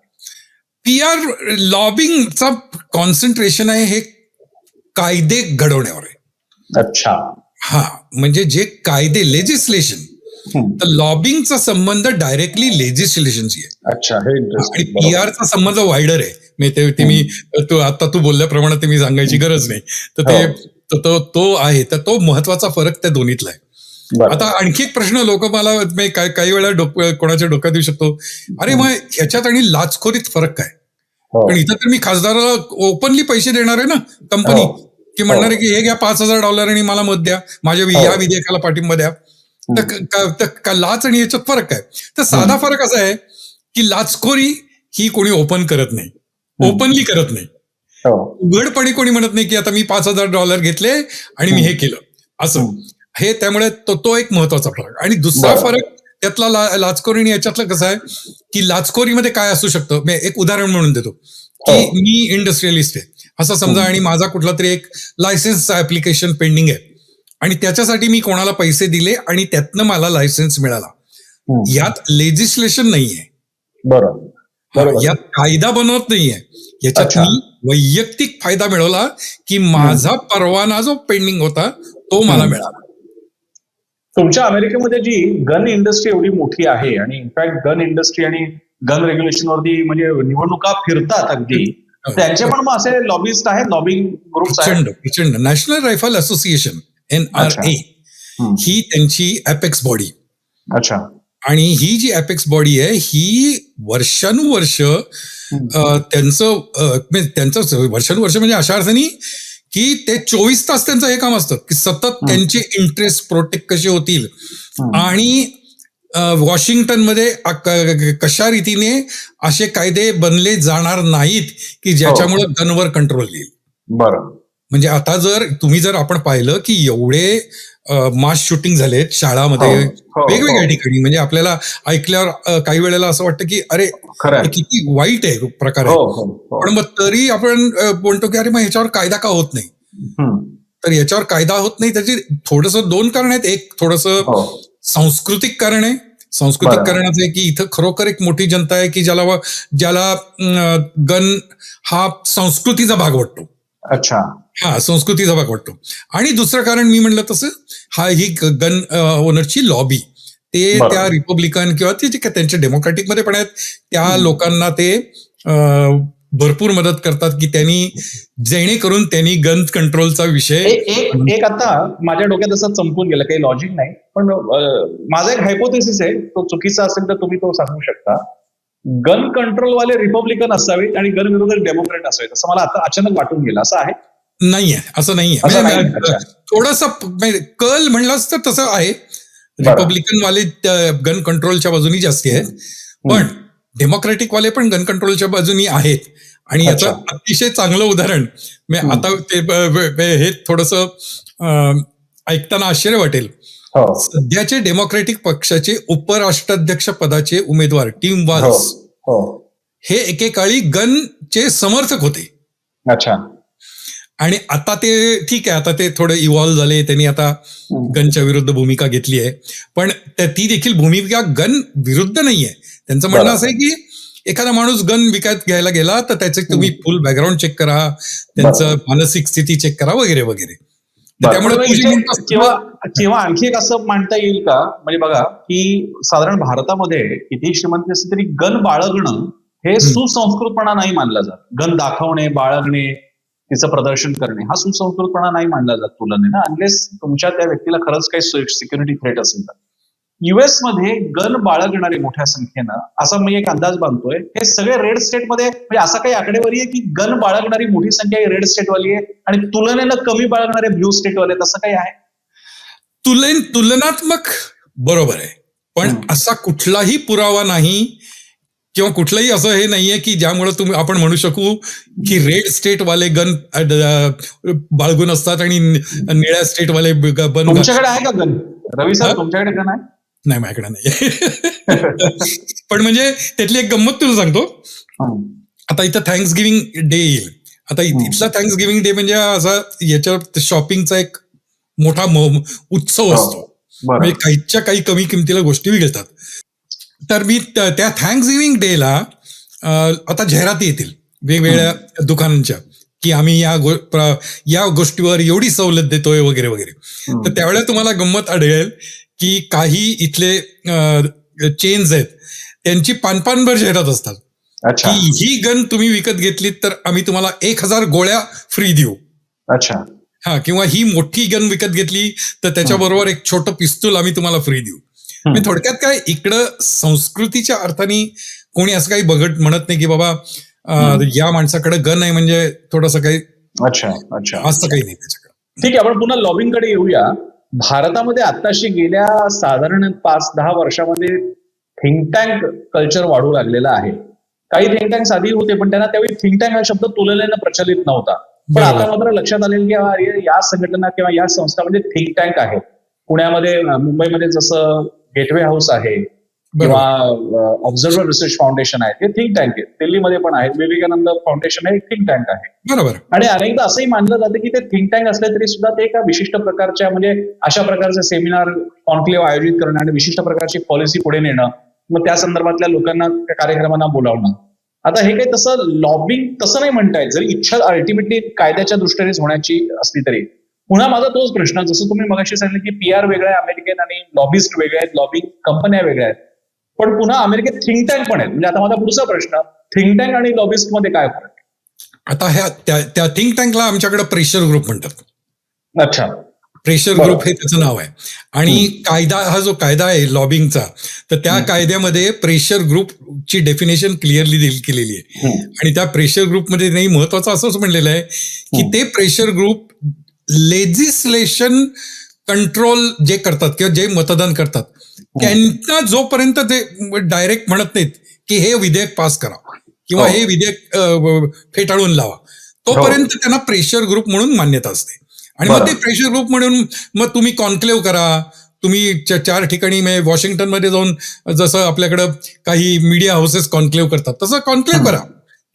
PR लॉबिंगचा कॉन्सन्ट्रेशन आहे हे कायदे घडवण्यावर आहे. अच्छा. हा, म्हणजे जे कायदे लेजिस्लेशन, तर लॉबिंगचा संबंध डायरेक्टली लेजिस्लेशनशी आहे. अच्छा, हे आणि PRचा संबंध वायडर आहे. आता तू बोलल्याप्रमाणे ते मी सांगायची गरज नाही. तर तो आहे, तर तो महत्वाचा फरक त्या दोन्हीतला आहे. आता आणखी एक प्रश्न लोक मला काही वेळा कोणाच्या डोक्यात येऊ शकतो, अरे मग ह्याच्यात आणि लाचखोरीत फरक काय? पण इथं तर मी खासदाराला ओपनली पैसे देणार आहे ना कंपनी, की म्हणणार आहे की हे घ्या $5,000 आणि मला मत द्या, माझ्या या विधेयकाला पाठिंबा द्या. तर लाच आणि याच्यात फरक काय? तर साधा फरक असा आहे की लाचखोरी ही कोणी ओपन करत नाही, ओपनली करत नाही. उघडपणे कोणी म्हणत नाही की आता मी $5,000 घेतले आणि मी हे केलं असं. हे त्यामुळे तो एक महत्वाचा फरक. आणि दुसरा फरक त्यातला लाचखोरी आणि याच्यातलं कसं आहे की लाचखोरीमध्ये काय असू शकतं, मी एक उदाहरण म्हणून देतो की मी इंडस्ट्रियलिस्ट आहे असं समजा, आणि माझा कुठला तरी एक लायसन्स ऍप्लिकेशन पेंडिंग आहे आणि त्याच्यासाठी मी कोणाला पैसे दिले आणि त्यातनं मला लायसन्स मिळाला. यात लेजिस्लेशन नाहीये, बरोबर, यात कायदा बनवत नाहीये, याच्यात मी वैयक्तिक फायदा मिळवला की माझा परवाना जो पेंडिंग होता तो मला मिळाला. तुमच्या अमेरिकेमध्ये जी गन इंडस्ट्री एवढी मोठी आहे आणि इनफॅक्ट गन इंडस्ट्री आणि गन रेग्युलेशन वरती म्हणजे निवडणुका फिरतात अगदी, त्यांचे पण मग असे लॉबिस्ट आहेत, लॉबिंग ग्रुप्स आहेत? प्रचंड. नॅशनल रायफल असोसिएशन NRA ही त्यांची अपेक्स बॉडी. अच्छा. आणि ही जी अपेक्स बॉडी आहे ही वर्षानुवर्ष त्यांचं वर्षानुवर्ष म्हणजे अशा अर्थाने की ते 24 तास त्यांचं हे काम असतं की सतत त्यांचे इंटरेस्ट प्रोटेक्ट कसे होतील आणि वॉशिंग्टनमध्ये कशा रीतीने असे कायदे बनले जाणार नाहीत की ज्याच्यामुळे गनवर कंट्रोल येईल. बरं. म्हणजे आता तुम्ही जर आपण पाहिलं की एवढे मास शूटिंग झालेत शाळामध्ये वेगवेगळ्या ठिकाणी, म्हणजे आपल्याला ऐकल्यावर काही वेळेला असं वाटतं की अरे किती वाईट आहे प्रकार आहे, पण मग तरी आपण म्हणतो की अरे मग ह्याच्यावर कायदा का होत नाही? तर याच्यावर कायदा होत नाही त्याची थोडंसं दोन कारण आहेत. एक थोडंसं सांस्कृतिक कारण आहे. सांस्कृतिक कारणाचं आहे की इथं खरोखर एक मोठी जनता आहे की ज्याला गन हा संस्कृतीचा भाग वाटतो. अच्छा. हा, संस्कृतीचा भाग वाटतो. आणि दुसरं कारण मी म्हणलं तसं ही गन ओनरची लॉबी, ते त्या रिपब्लिकन किंवा ते जे त्यांच्या डेमोक्रॅटिक मध्ये पण आहेत त्या लोकांना ते भरपूर मदत करतात की त्यांनी जेणेकरून त्यांनी गन कंट्रोलचा विषय एक आता माझ्या डोक्यात असं चंपून गेलं, काही लॉजिक नाही, पण माझा एक हायपोथेसिस आहे, तो चुकीचा असेल तर तुम्ही तो सांगू शकता. गन कंट्रोल वाले रिपब्लिकन असावेत आणि गन विरोधक डेमोक्रॅट असावेत असं मला आता अचानक वाटून गेलं. असं आहे? नाहीये, असं नाहीये. थोडंसं कल म्हणलास तर तसं आहे. रिपब्लिकन वाले गन कंट्रोलच्या बाजूनी जास्ती आहेत, पण डेमोक्रॅटिक वाले पण गन कंट्रोलच्या बाजूनी आहेत. आणि याचं अच्छा. अतिशय चांगलं उदाहरण आता ते हे थोडंसं ऐकताना आश्चर्य वाटेल. हो सध्याचे डेमोक्रॅटिक पक्षाचे उपराष्ट्राध्यक्ष पदाचे उमेदवार टिम हो वाल्स हो. हे एकेकाळी गनचे समर्थक होते. अच्छा. आणि आता ते ठीक आहे, आता ते थोडं इव्हॉल्व्ह झाले, त्यांनी आता गनच्या विरुद्ध भूमिका घेतली आहे. पण ती देखील भूमिका गन विरुद्ध नाहीये. त्यांचं म्हणणं असं आहे की एखादा माणूस गन विकत घ्यायला गेला तर त्याचे तुम्ही फुल बॅकग्राऊंड चेक करा, त्यांचं मानसिक स्थिती चेक करा वगैरे वगैरे. तर त्यामुळे तू जे म्हणतोस किंवा किंवा आणखी एक असं मांडता येईल का, म्हणजे बघा की साधारण भारतामध्ये किती श्रीमंत असली तरी गन बाळगणं हे सुसंस्कृतपणा नाही मानलं जात. गन दाखवणे, बाळगणे, तिचं प्रदर्शन करणे हा सुसंस्कृतपणा नाही मानला जात तुलनेनं, अनलेस तुमच्या त्या व्यक्तीला खरंच काही सिक्युरिटी थ्रेट असेल तर. युएस मध्ये गन बाळगणारे मोठ्या संख्येनं, असा मी एक अंदाज बांधतोय, हे सगळे रेड स्टेटमध्ये, म्हणजे असा काही आकडेवारी आहे की गन बाळगणारी मोठी संख्या ही रेड स्टेटवाली आहे आणि तुलनेनं कमी बाळगणारे ब्ल्यू स्टेटवाले, तसं काही आहे? तुलनात्मक बरोबर आहे, पण असा कुठलाही पुरावा नाही किंवा कुठलंही असं हे नाहीये की ज्यामुळे आपण म्हणू शकू की रेड स्टेटवाले गन बाळगून असतात आणि निळ्या स्टेटवाले गन. तुमच्याकडे आहे का गन, रवी सर? तुमच्याकडे गन आहे? नाही, माझ्याकडे नाही. पण म्हणजे त्यातली एक गंमत तुला सांगतो. आता इथं थँक्स गिव्हिंग डे येईल. आता इथला थँक्स गिव्हिंग डे म्हणजे असा याच्या शॉपिंगचा एक मोठा उत्सव असतो. म्हणजे काहीच्या काही कमी किमतीला गोष्टी विकतात. तर मी त्या थँक्स गिव्हिंग डेला आता जाहिराती येतील वेगवेगळ्या दुकानांच्या की आम्ही या गोष्टीवर एवढी सवलत देतोय वगैरे वगैरे. तर त्यावेळेला तुम्हाला गंमत आढळेल की काही इथले चेन्स आहेत त्यांची पानभर जाहिरात असतात की ही गन तुम्ही विकत घेतलीत तर आम्ही तुम्हाला 1000 गोळ्या फ्री देऊ. अच्छा. हा, किंवा ही मोठी गन विकत घेतली तर त्याच्याबरोबर एक छोटं पिस्तूल आम्ही तुम्हाला फ्री देऊ. थोडक्यात काय, इकडं संस्कृतीच्या अर्थाने कोणी असं काही म्हणत नाही की बाबा या माणसाकडे गन आहे म्हणजे थोडंसं काही अच्छा अच्छा असं काही नाही त्याच्याकडे. ठीक आहे, आपण पुन्हा लॉबिंगकडे येऊया. भारतामध्ये आत्ताशी गेल्या साधारण 5-10 वर्षामध्ये थिंक टँक कल्चर वाढू लागलेलं आहे. काही थिंक टँक्स आधी होते पण त्यांना त्यावेळी थिंक टँक हा शब्द तुलनेनं प्रचलित नव्हता. पण आता मात्र लक्षात आलेलं की या संघटना किंवा या संस्था म्हणजे थिंक टँक आहेत. पुण्यामध्ये, मुंबईमध्ये जसं गेटवे हाऊस आहे किंवा ऑब्झर्व्हर रिसर्च फाउंडेशन आहे, ते थिंक टँक आहेत. दिल्लीमध्ये पण आहे, विवेकानंद फाउंडेशन हे थिंक टँक आहे. बरोबर. आणि अनेकदा असंही मानलं जातं की ते थिंक टँक असले तरी सुद्धा ते एका विशिष्ट प्रकारच्या, म्हणजे अशा प्रकारचे सेमिनार, कॉन्क्लेव्ह आयोजित करणं आणि विशिष्ट प्रकारची पॉलिसी पुढे नेणं, मग त्या संदर्भातल्या लोकांना त्या कार्यक्रमांना बोलावणं. आता हे काही तसं लॉबिंग तसं नाही म्हणतायत, जरी इच्छा अल्टिमेटली कायद्याच्या दृष्टीनेच होण्याची असली तरी. पुन्हा माझा तोच प्रश्न, जसं तुम्ही मगाशी सांगितलं की PR वेगळ्या आहे अमेरिकेत आणि लॉबिस्ट वेगळ्या आहेत, लॉबिंग कंपन्या वेगळ्या आहेत, पण पुन्हा अमेरिकेत थिंक टँक पण आहेत. म्हणजे आता माझा पुढचा प्रश्न, थिंक टँक आणि लॉबिस्ट मध्ये काय फरक आहे? आता त्या थिंक टँकला आमच्याकडे प्रेशर ग्रुप म्हणतात. अच्छा. प्रेशर ग्रुप हे त्याचं नाव आहे. आणि हा जो कायदा आहे लॉबिंगचा, तर त्या कायद्यामध्ये प्रेशर ग्रुपची डेफिनेशन क्लिअरली केलेली आहे. आणि त्या प्रेशर ग्रुपमध्ये नाही, महत्वाचं असंच म्हणलेलं आहे की ते प्रेशर ग्रुप लेजिस्लेशन कंट्रोल जे करतात किंवा जे मतदान करतात त्यांना जोपर्यंत ते डायरेक्ट म्हणत नाहीत की हे विधेयक पास करा किंवा हे विधेयक फेटाळून लावा, तोपर्यंत त्यांना प्रेशर ग्रुप म्हणून मान्यता असते. आणि मग ते प्रेशर ग्रुप म्हणून मग तुम्ही कॉन्क्लेव्ह करा, तुम्ही 4 ठिकाणी वॉशिंग्टनमध्ये जाऊन जसं आपल्याकडं काही मीडिया हाऊसेस कॉन्क्लेव्ह करतात तसं कॉन्क्लेव्ह करा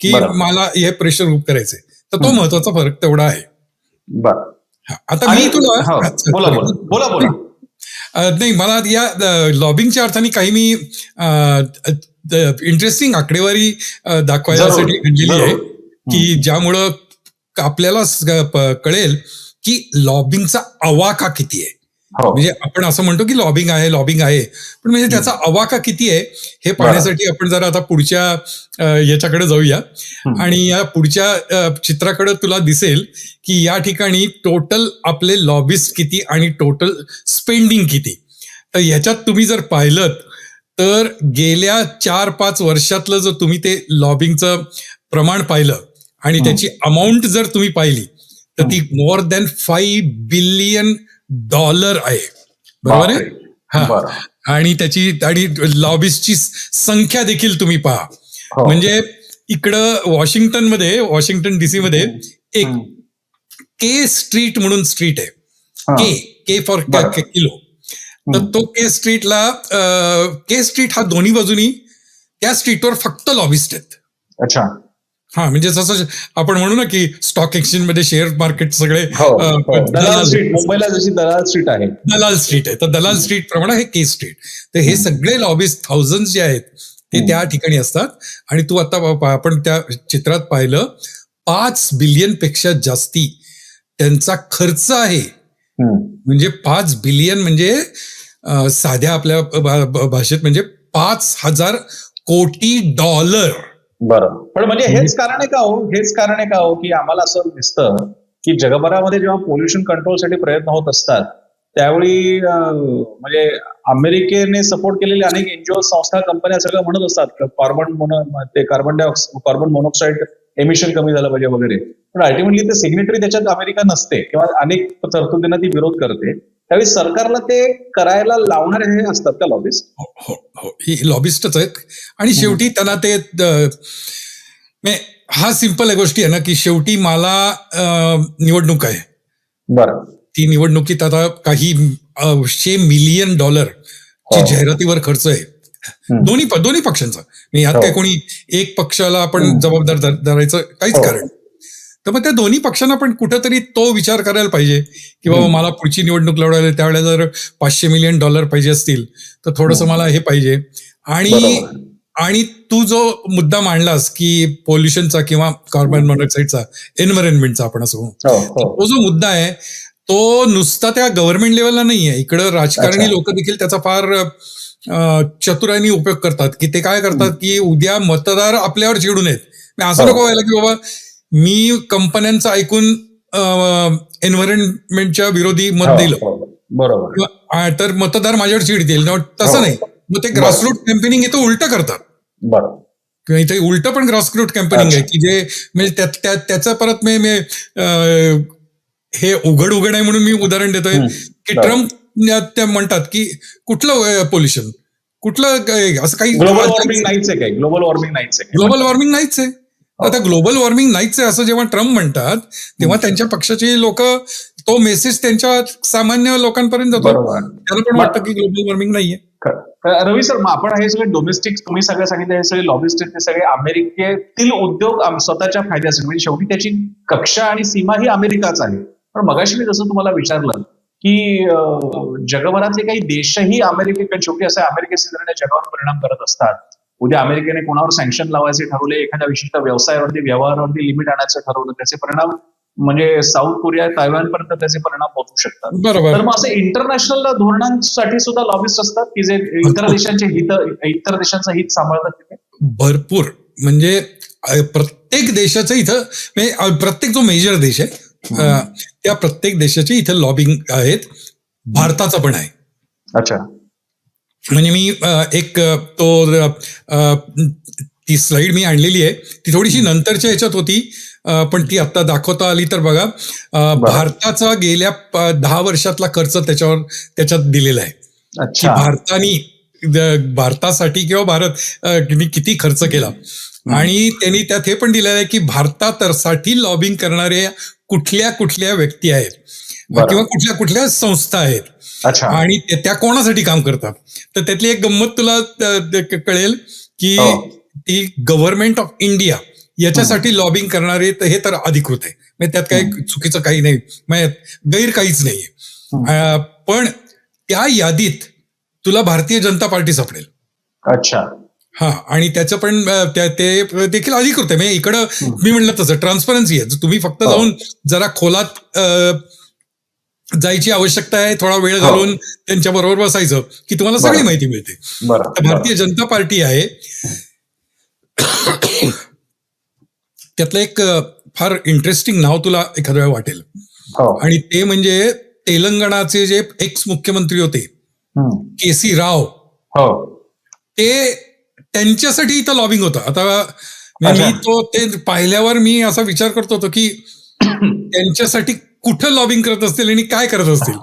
की मला हे प्रेशर ग्रुप करायचंय. तर तो महत्वाचा फरक तेवढा आहे. आता मी तुला बोला नाही, मला या लॉबिंगच्या अर्थाने काही मी इंटरेस्टिंग आकडेवारी दाखवायसाठी आणलेली आहे की ज्यामुळं आपल्याला कळेल की लॉबिंगचा आवाका किती आहे. म्हणजे आपण असं म्हणतो की लॉबिंग आहे, पण म्हणजे त्याचा आवाका किती आहे हे पाहण्यासाठी आपण जरा आता पुढच्या याच्याकडे जाऊया. आणि या पुढच्या चित्राकडे तुला दिसेल की या ठिकाणी टोटल आपले लॉबिस्ट किती आणि टोटल स्पेंडिंग किती. तर ह्याच्यात तुम्ही जर पाहिलं तर गेल्या 4-5 वर्षातलं जर तुम्ही ते लॉबिंगचं प्रमाण पाहिलं आणि त्याची अमाऊंट जर तुम्ही पाहिली तर ती मोर दॅन $5 बिलियन आहे. बरोबर आहे. हा, आणि त्याची आणि लॉबिस्टची संख्या देखील तुम्ही पहा. म्हणजे इकडं वॉशिंग्टन डीसी मध्ये एक हम्म. के स्ट्रीट म्हणून स्ट्रीट आहे. हा. के फॉर बरं. किलो. तर तो के स्ट्रीट हा दोन्ही बाजूनी त्या स्ट्रीटवर फक्त लॉबिस्ट आहेत. अच्छा. हा, म्हणजे जसं आपण म्हणू ना की स्टॉक एक्सचेंज मध्ये शेअर मार्केट सगळे हो, दलाल स्ट्रीट, मुंबईला जशी दलाल स्ट्रीट आहे. दलाल स्ट्रीट आहे, तर दलाल स्ट्रीट प्रमाणे हे के स्ट्रीट. तर हे सगळे लॉबिस्ट थाउजंड जे आहेत ते त्या ठिकाणी असतात. आणि तू आता आपण त्या चित्रात पाहिलं 5 बिलियन पेक्षा जास्ती त्यांचा खर्च आहे. म्हणजे 5 बिलियन म्हणजे साध्या आपल्या भाषेत म्हणजे $5,000 कोटी. बरं, पण म्हणजे हेच कारण आहे का हो की आम्हाला असं दिसतं की जगभरामध्ये जेव्हा पोल्युशन कंट्रोलसाठी प्रयत्न होत असतात त्यावेळी म्हणजे अमेरिकेने सपोर्ट केलेले अनेक एनजीओ, संस्था, कंपन्या सगळं म्हणत असतात कार्बन मोनॉक्साईड एमिशन कमी झालं पाहिजे वगैरे, पण अल्टिमेटली ते सिग्नेटरी त्याच्यात अमेरिका नसते किंवा अनेक तरतुदींना ती विरोध करते. त्यावेळी सरकारला ते करायला लावणारे हे असतात का लॉबिस्ट? हो, ही लॉबिस्टच आहेत. आणि शेवटी त्यांना ते हा सिंपल आहे गोष्टी आहे ना की शेवटी मला निवडणूक आहे. बरं. ती निवडणुकीत आता काही $100 मिलियन ची जाहिरातीवर खर्च आहे दोन्ही पक्षांचा. यात काही कोणी एक पक्षाला आपण जबाबदार धरायचं काहीच कारण. तर मग त्या दोन्ही पक्षांना पण कुठेतरी तो विचार करायला पाहिजे की बाबा मला पुढची निवडणूक लढवायला त्यावेळेला जर $500 मिलियन पाहिजे असतील तर थोडंसं मला हे पाहिजे. आणि तू जो मुद्दा मांडलास की पोल्युशनचा किंवा कार्बन मोनॉक्साईडचा, एन्व्हायरमेंटचा आपण असं म्हणू, तो जो मुद्दा आहे तो नुसता त्या गव्हर्नमेंट लेवलला नाही आहे. इकडं राजकारणी लोक देखील त्याचा फार चतुराईने उपयोग करतात. की ते काय करतात की उद्या मतदार आपल्यावर चिडून आहेत. असं नको व्हायला की बाबा मी कंपन्यांचं ऐकून एन्व्हायरमेंटच्या विरोधी मत दिलं, बरोबर, तर मतदार माझ्यावर चिडतील. तसं नाही, मग ते ग्रासरूट कॅम्पेनिंग इथं उलट करतात. किंवा इथे उलट पण ग्रासरूट कॅम्पेनिंग आहे की जे म्हणजे त्याचं परत मी हे उघड आहे म्हणून मी उदाहरण देतोय की ट्रम्प त्या म्हणतात की कुठलं पोल्युशन, कुठलं असं काही ग्लोबल वॉर्मिंग नाहीच आहे. आता ग्लोबल वॉर्मिंग नाहीच आहे असं जेव्हा ट्रम्प म्हणतात तेव्हा त्यांच्या पक्षाची लोक तो मेसेज त्यांच्या सामान्य लोकांपर्यंत जातो. त्यांना पण वाटतं की ग्लोबल वॉर्मिंग नाहीये. रवी सर, मग आपण हे सगळे डोमेस्टिक तुम्ही सगळं सांगितलं, हे सगळे लॉबिस्ट ते सगळे अमेरिकेतील उद्योग स्वतःच्या फायद्यासाठी, म्हणजे शेवटी त्याची कक्षा आणि सीमा ही अमेरिकाच आहे. पण मगाशी मी जसं तुम्हाला विचारलं की जगभरातले काही देशही अमेरिकेकडे, शेवटी असं अमेरिकेचे निर्णय जगावर परिणाम करत असतात. उद्या अमेरिकेने कोणावर सँक्शन लावायचे ठरवले, एखाद्या विशिष्ट व्यवहारावरती लिमिट आणायचं ठरवलं, त्याचे परिणाम म्हणजे साऊथ कोरिया, तायवानपर्यंत त्याचे परिणाम पोहोचू शकतात. बरोबर. तर मग असं इंटरनॅशनल धोरणांसाठी सुद्धा लॉबिस्ट असतात की जे इतर देशांचं हित सांभाळतात तिथे? भरपूर, म्हणजे प्रत्येक देशाचं इथं, म्हणजे प्रत्येक जो मेजर देश आहे त्या प्रत्येक देशाची इथं लॉबिंग आहेत. भारताचा पण आहे. अच्छा. म्हणजे मी एक ती स्लाइड मी आणलेली आहे, ती थोडीशी नंतरच्या ह्याच्यात होती पण ती आता दाखवता आली तर बघा. भारताचा गेल्या 10 वर्षातला खर्च त्याच्यात दिलेला आहे की भारतासाठी किंवा भारत किती खर्च केला. आणि त्यांनी त्यात हे पण दिलेलं आहे की भारतासाठी लॉबिंग करणारे कुठल्या व्यक्ती आहेत किंवा कुठल्या संस्था आहेत आणि त्या कोणासाठी काम करतात. तर त्यातली एक गंमत तुला कळेल की ती गव्हर्नमेंट ऑफ इंडिया याच्यासाठी लॉबिंग करणारे हे तर अधिकृत आहे, म्हणजे त्यात काही चुकीचं काही नाही, गैर काहीच नाहीये. पण त्या यादीत तुला भारतीय जनता पार्टी सापडेल. अच्छा. हा, आणि त्याचं पण ते देखील अधिकृत आहे. म्हणजे इकडं मी म्हणलं तसं ट्रान्सपरन्सी आहे. तुम्ही फक्त जाऊन जरा खोलात जायची आवश्यकता आहे, थोडा वेळ घालून त्यांच्या बरोबर बसायचं की तुम्हाला सगळी माहिती मिळते. भारतीय जनता पार्टी आहे. त्यातलं एक फार इंटरेस्टिंग नाव तुला एखाद्या वेळा वाटेल आणि ते म्हणजे तेलंगणाचे जे एक्स मुख्यमंत्री होते के.सी. राव, ते त्यांच्यासाठी इथं लॉबिंग होतं. आता मी ते पाहिल्यावर मी असा विचार करत होतो की त्यांच्यासाठी कुठं लॉबिंग करत असतील आणि काय करत असतील.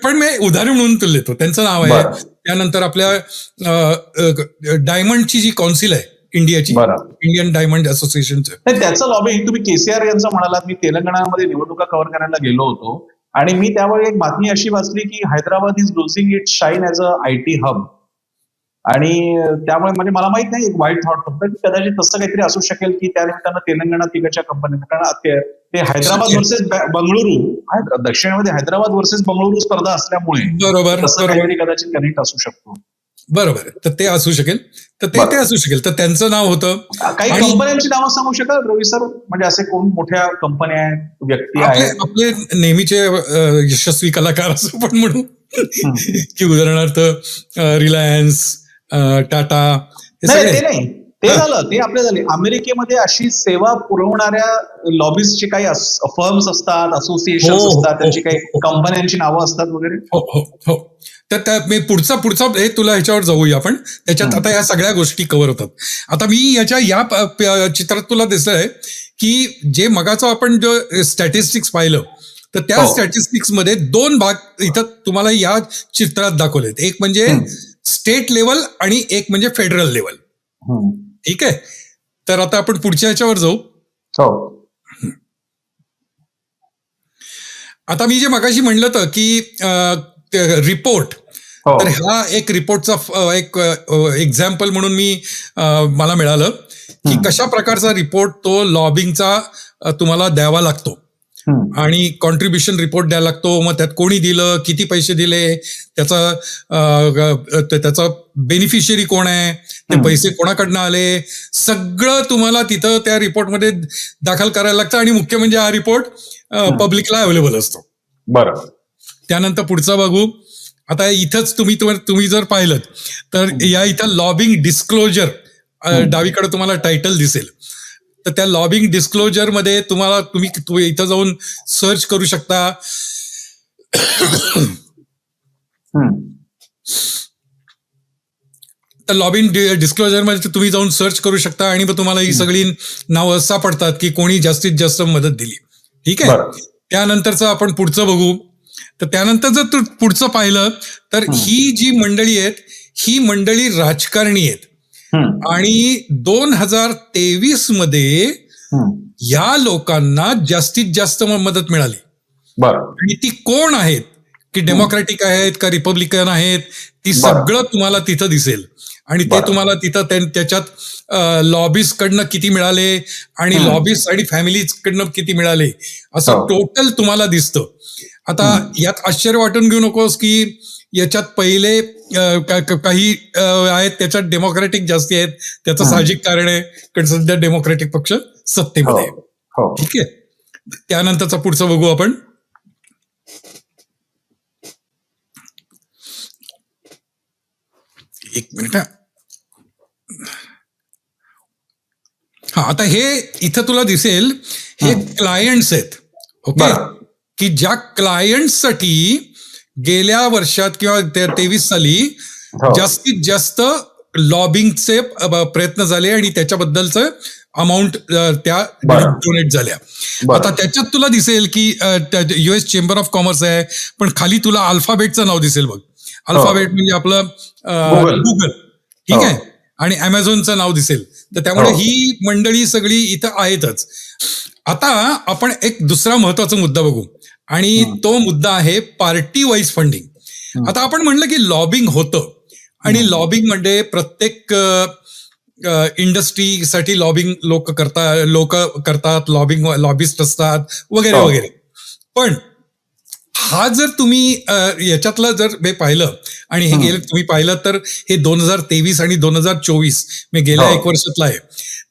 पण मी उदाहरण म्हणून तुला देतो. त्यांचं नाव आहे, त्यानंतर आपल्या डायमंडची जी कौन्सिल आहे इंडियाची, बरं. इंडियन डायमंड असोसिएशनचं. नाही, त्याचं लॉबिंग तुम्ही केसीआर यांचं म्हणालात. मी तेलंगणामध्ये निवडणुका कव्हर करायला गेलो होतो आणि मी त्यावेळी एक बातमी अशी वाचली की Hyderabad is losing it shine as a IT hub. आणि त्यामुळे म्हणजे मला माहित नाही, एक वाईट थॉट फक्त की कदाचित तसं काहीतरी असू शकेल की त्या निमित्तानं तेलंगणा तिकडच्या कंपन्या, कारण ते हैदराबाद शक्य. वर्सेस बंगळुरू, दक्षिणेमध्ये हैदराबाद वर्सेस बंगळुरू स्पर्धा असल्यामुळे बरोबर तसं बरोबर काहीतरी कदाचित कनेक्ट असू शकतो. बरोबर. तर ते असू शकेल. तर ते बरं. असू शकेल. तर त्यांचं नाव होतं. काही आणि कंपन्यांची नावं सांगू शकाल रवी सर? म्हणजे असे कोण मोठ्या कंपन्या आहेत, व्यक्ती आपले आहेत? आपले नेहमीचे यशस्वी कलाकार असं पण म्हणू हं. की उदाहरणार्थ रिलायन्स, टाटा, हे नाही, सगळे. ते नाही. ते हा. झालं, ते आपले झाले. अमेरिकेमध्ये अशी सेवा पुरवणाऱ्या लॉबीजचे काही फर्म्स असतात, हो असोसिएशन हो असतात, हो त्यांची काही हो कंपन्यांची नावं असतात वगैरे. हो हो हो. तर त्या मी पुढचा हे तुला ह्याच्यावर जाऊया आपण. त्याच्यात हं. आता या सगळ्या गोष्टी कव्हर होतात. आता मी या चित्रात तुला दिसलंय की जे मगाचं आपण जो स्टॅटिस्टिक्स पाहिलं, तर त्या हो. स्टॅटिस्टिक्स मध्ये 2 भाग इथं तुम्हाला या चित्रात दाखवलेत. एक म्हणजे हं. स्टेट लेवल आणि एक म्हणजे फेडरल लेवल. हं. ठीक आहे. तर आता आपण पुढच्या ह्याच्यावर जाऊ. हो. आता मी जे मगाशी म्हणलं होतं की रिपोर्ट, हो. तर हा एक रिपोर्टचा एक एक्झाम्पल म्हणून मला मिळालं की हं. कशा प्रकारचा रिपोर्ट तो लॉबिंगचा तुम्हाला द्यावा लागतो. हं. आणि कॉन्ट्रीब्युशन रिपोर्ट द्यायला लागतो. मग त्यात कोणी दिलं, किती पैसे दिले, त्याचा बेनिफिशियरी कोण आहे, ते हं. पैसे कोणाकडनं आले, सगळं तुम्हाला तिथं त्या रिपोर्टमध्ये दाखल करायला लागतं. आणि मुख्य म्हणजे हा रिपोर्ट पब्लिकला अवेलेबल असतो. बरं. त्यानंतर पुढचा बघू. आता इथंच तुम्ही जर पाहिलं तर या इथं लॉबिंग डिस्क्लोजर डावीकडे तुम्हाला टायटल दिसेल. तर त्या लॉबिंग डिस्क्लोजर मध्ये तुम्ही इथं जाऊन सर्च करू शकता. हं. तर लॉबिंग डिस्क्लोजर मध्ये तुम्ही जाऊन सर्च करू शकता आणि मग तुम्हाला ही सगळी नावं सापडतात की कोणी जास्तीत जास्त मदत दिली. ठीक आहे. बरं. त्यानंतरचं आपण पुढचं बघू. तर त्यानंतर जर तू पुढचं पाहिलं तर ही जी मंडळी आहेत, ही मंडळी राजकारणी आहेत. हं. आणि 2023 मध्ये हं. या लोकांना जास्तीत जास्त मदत मिळाली. बरं. आणि ती कोण आहेत, की डेमोक्रॅटिक आहेत का रिपब्लिकन आहेत, ती बरं. सगळं तुम्हाला तिथं दिसेल. आणि ते बरं. तुम्हाला तिथं त्याच्यात लॉबीज कडनं किती मिळाले आणि हं. लॉबीज आणि फॅमिलीज कडनं किती मिळाले, असं हो. टोटल तुम्हाला दिसतं. आता यात आश्चर्य वाटून घेऊ नकोस की याच्यात पहिले काही आहेत त्याच्यात डेमोक्रॅटिक जास्ती आहेत. त्याचं साहजिक कारण आहे, कारण सध्या डेमोक्रॅटिक पक्ष हो. सत्तेमध्ये आहे. हो. ठीक आहे. त्यानंतरचा पुढचं बघू आपण. एक मिनिट. हा, आता हे इथं तुला दिसेल, हे क्लायंट्स आहेत. ओके. बरं. की ज्या क्लायंटसाठी गेल्या वर्षात किंवा 23 साली हो. जास्तीत जास्त लॉबिंगचे प्रयत्न झाले आणि त्याच्याबद्दलचं अमाऊंट त्या बरं. डोनेट झाल्या. बरं. आता त्याच्यात तुला दिसेल की US चेंबर ऑफ कॉमर्स आहे, पण खाली तुला अल्फाबेटचं नाव दिसेल बघ. अल्फाबेट म्हणजे आपलं गुगल. ठीक हो. आहे. आणि अमेझॉनचं नाव दिसेल. तर त्यामुळे हो. ही मंडळी सगळी इथं आहेतच. आता आपण एक दुसरा महत्वाचा मुद्दा बघू आणि तो मुद्दा आहे पार्टी वाईज फंडिंग. आता आपण म्हणलं की लॉबिंग होतं आणि लॉबिंग म्हणजे प्रत्येक इंडस्ट्रीसाठी लॉबिंग लोक करतात, लॉबिस्ट असतात वगैरे हो. वगैरे. पण हा जर तुम्ही याच्यातलं जर हे पाहिलं आणि हे गेलं तुम्ही पाहिलं तर हे 2023 आणि 2024 मी गेल्या हो. 1 वर्षातला आहे.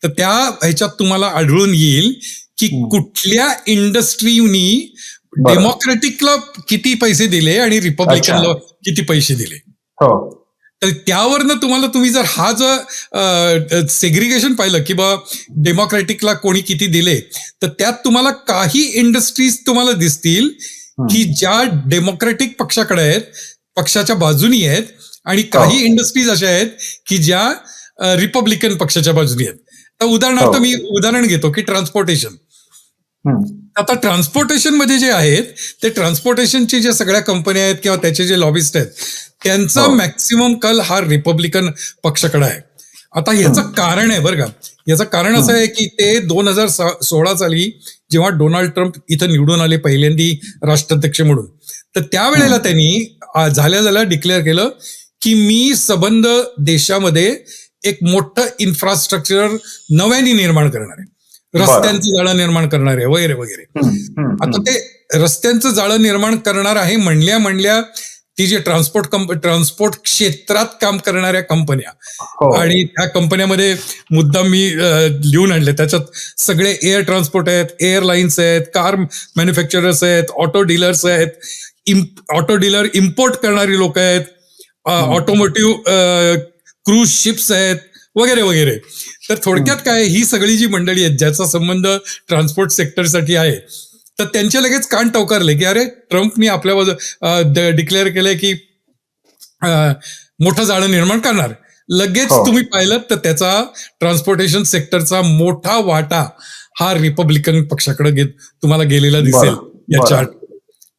तर त्या ह्याच्यात तुम्हाला आढळून येईल की कुठल्या इंडस्ट्रीनी बरं. डेमोक्रॅटिकला किती पैसे दिले आणि रिपब्लिकनला किती पैसे दिले. हो. तर त्यावरनं तुम्ही जर हा जो सेग्रिगेशन पाहिलं की बा डेमोक्रॅटिकला कोणी किती दिले, तर त्यात तुम्हाला काही इंडस्ट्रीज तुम्हाला दिसतील की ज्या डेमोक्रॅटिक पक्षाकडे आहेत, पक्षाच्या बाजूनी आहेत, आणि काही इंडस्ट्रीज अशा आहेत की ज्या रिपब्लिकन पक्षाच्या बाजूनी आहेत. तर उदाहरणार्थ मी उदाहरण घेतो की ट्रान्सपोर्टेशन. आता ट्रान्सपोर्टेशन मध्ये जे आहेत ते ट्रान्सपोर्टेशनची जे सगळ्या कंपन्या आहेत किंवा त्याचे जे लॉबिस्ट आहेत त्यांचा मॅक्सिमम कल हा रिपब्लिकन पक्षाकडे आहे. आता याचं कारण आहे बरं का. याचं कारण असं आहे की ते 2016 साली जेव्हा डोनाल्ड ट्रम्प इथं निवडून आले पहिल्यांदी राष्ट्राध्यक्ष म्हणून, तर त्यावेळेला त्यांनी झाल्या डिक्लेअर केलं की मी संबंध देशामध्ये एक मोठं इन्फ्रास्ट्रक्चर नव्याने निर्माण करणार आहे, रस्त्यांचं जाळं निर्माण करणार आहे वगैरे वगैरे. आता ते रस्त्यांचं जाळं निर्माण करणार आहे म्हणल्या ती जे ट्रान्सपोर्ट क्षेत्रात काम करणाऱ्या कंपन्या, आणि त्या कंपन्यामध्ये मुद्दाम मी लिहून आणले, त्याच्यात सगळे एअर ट्रान्सपोर्ट आहेत, एअरलाईन्स आहेत, कार मॅन्युफॅक्चरर्स आहेत, ऑटो डीलर्स आहेत, ऑटो डीलर इम्पोर्ट करणारी लोक आहेत, ऑटोमोटिव्ह क्रूज शिप्स आहेत वगैरे वगैरे. तर थोडक्यात काय, ही सगळी जी मंडळी आहेत ज्याचा संबंध ट्रान्सपोर्ट सेक्टरसाठी आहे, तर त्यांचे लगेच कान टवकारले की अरे ट्रम्पनी आपल्या डिक्लेअर केलंय की मोठं जाळं निर्माण करणार. लगेच तुम्ही पाहिलं तर त्याचा ट्रान्सपोर्टेशन सेक्टरचा मोठा वाटा हा रिपब्लिकन पक्षाकडे तुम्हाला गेलेला दिसेल या चार्ट.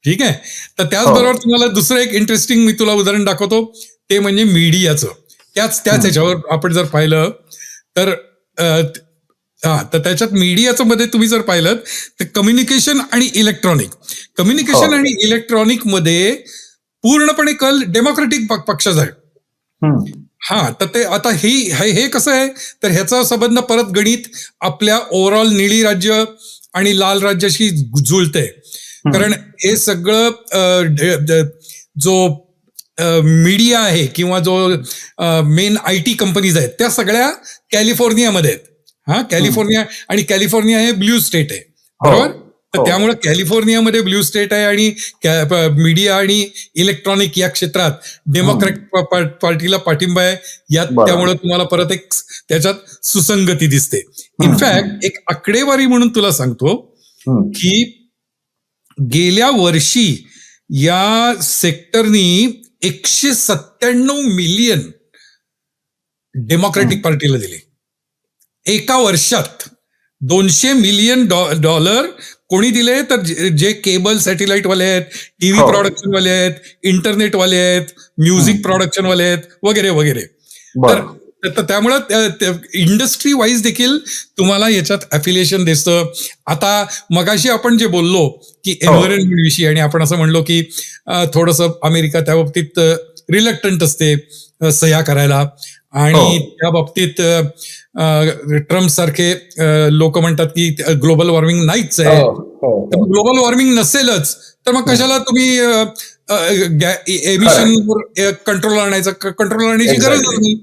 ठीक आहे. तर त्याचबरोबर तुम्हाला दुसरं एक इंटरेस्टिंग मी तुला उदाहरण दाखवतो, ते म्हणजे मीडियाचं. त्याच ह्याच्यावर आपण जर पाहिलं तर तर त्याच्यात मीडियाचं मध्ये तुम्ही जर पाहिलं तर कम्युनिकेशन आणि इलेक्ट्रॉनिक मध्ये पूर्णपणे कल डेमोक्रेटिक पक्षाचा आहे. तर ते आता हे कसं आहे, तर ह्याचा संबंध परत गणित आपल्या ओव्हरऑल निळी राज्य आणि लाल राज्याशी जुळतंय. कारण हे सगळं जो मीडिया आहे किंवा जो मेन IT कंपनीज आहेत त्या सगळ्या कॅलिफोर्नियामध्ये आहेत. कॅलिफोर्निया हे ब्ल्यू स्टेट आहे, बरोबर. तर त्यामुळे कॅलिफोर्नियामध्ये ब्ल्यू स्टेट आहे आणि मीडिया आणि इलेक्ट्रॉनिक या क्षेत्रात डेमोक्रॅटिक पार्टीला पाठिंबा आहे. त्यामुळे तुम्हाला परत एक त्याच्यात सुसंगती दिसते. इनफॅक्ट एक आकडेवारी म्हणून तुला सांगतो की गेल्या वर्षी या सेक्टरनी 197 मिलियन डेमोक्रॅटिक पार्टीला दिले. एका वर्षात $200 मिलियन कोणी दिले, तर जे केबल सॅटेलाइट वाले आहेत, टीव्ही प्रोडक्शन वाले आहेत, इंटरनेट वाले आहेत, म्युझिक प्रोडक्शन वाले आहेत वगैरे वगैरे. तर त्यामुळं इंडस्ट्री वाईज देखील तुम्हाला याच्यात अफिलिएशन दिसतं. आता मगाशी आपण जे बोललो की एन्व्हायरमेंट विषयी, आणि आपण असं म्हणलो की थोडंसं अमेरिका त्या बाबतीत रिलक्टंट असते सह्या करायला, आणि त्या बाबतीत ट्रम्प सारखे लोक म्हणतात की ग्लोबल वॉर्मिंग नाहीच आहे. ग्लोबल वॉर्मिंग नसेलच तर मग कशाला तुम्ही एमिशनवर कंट्रोल आणण्याची गरज नाही,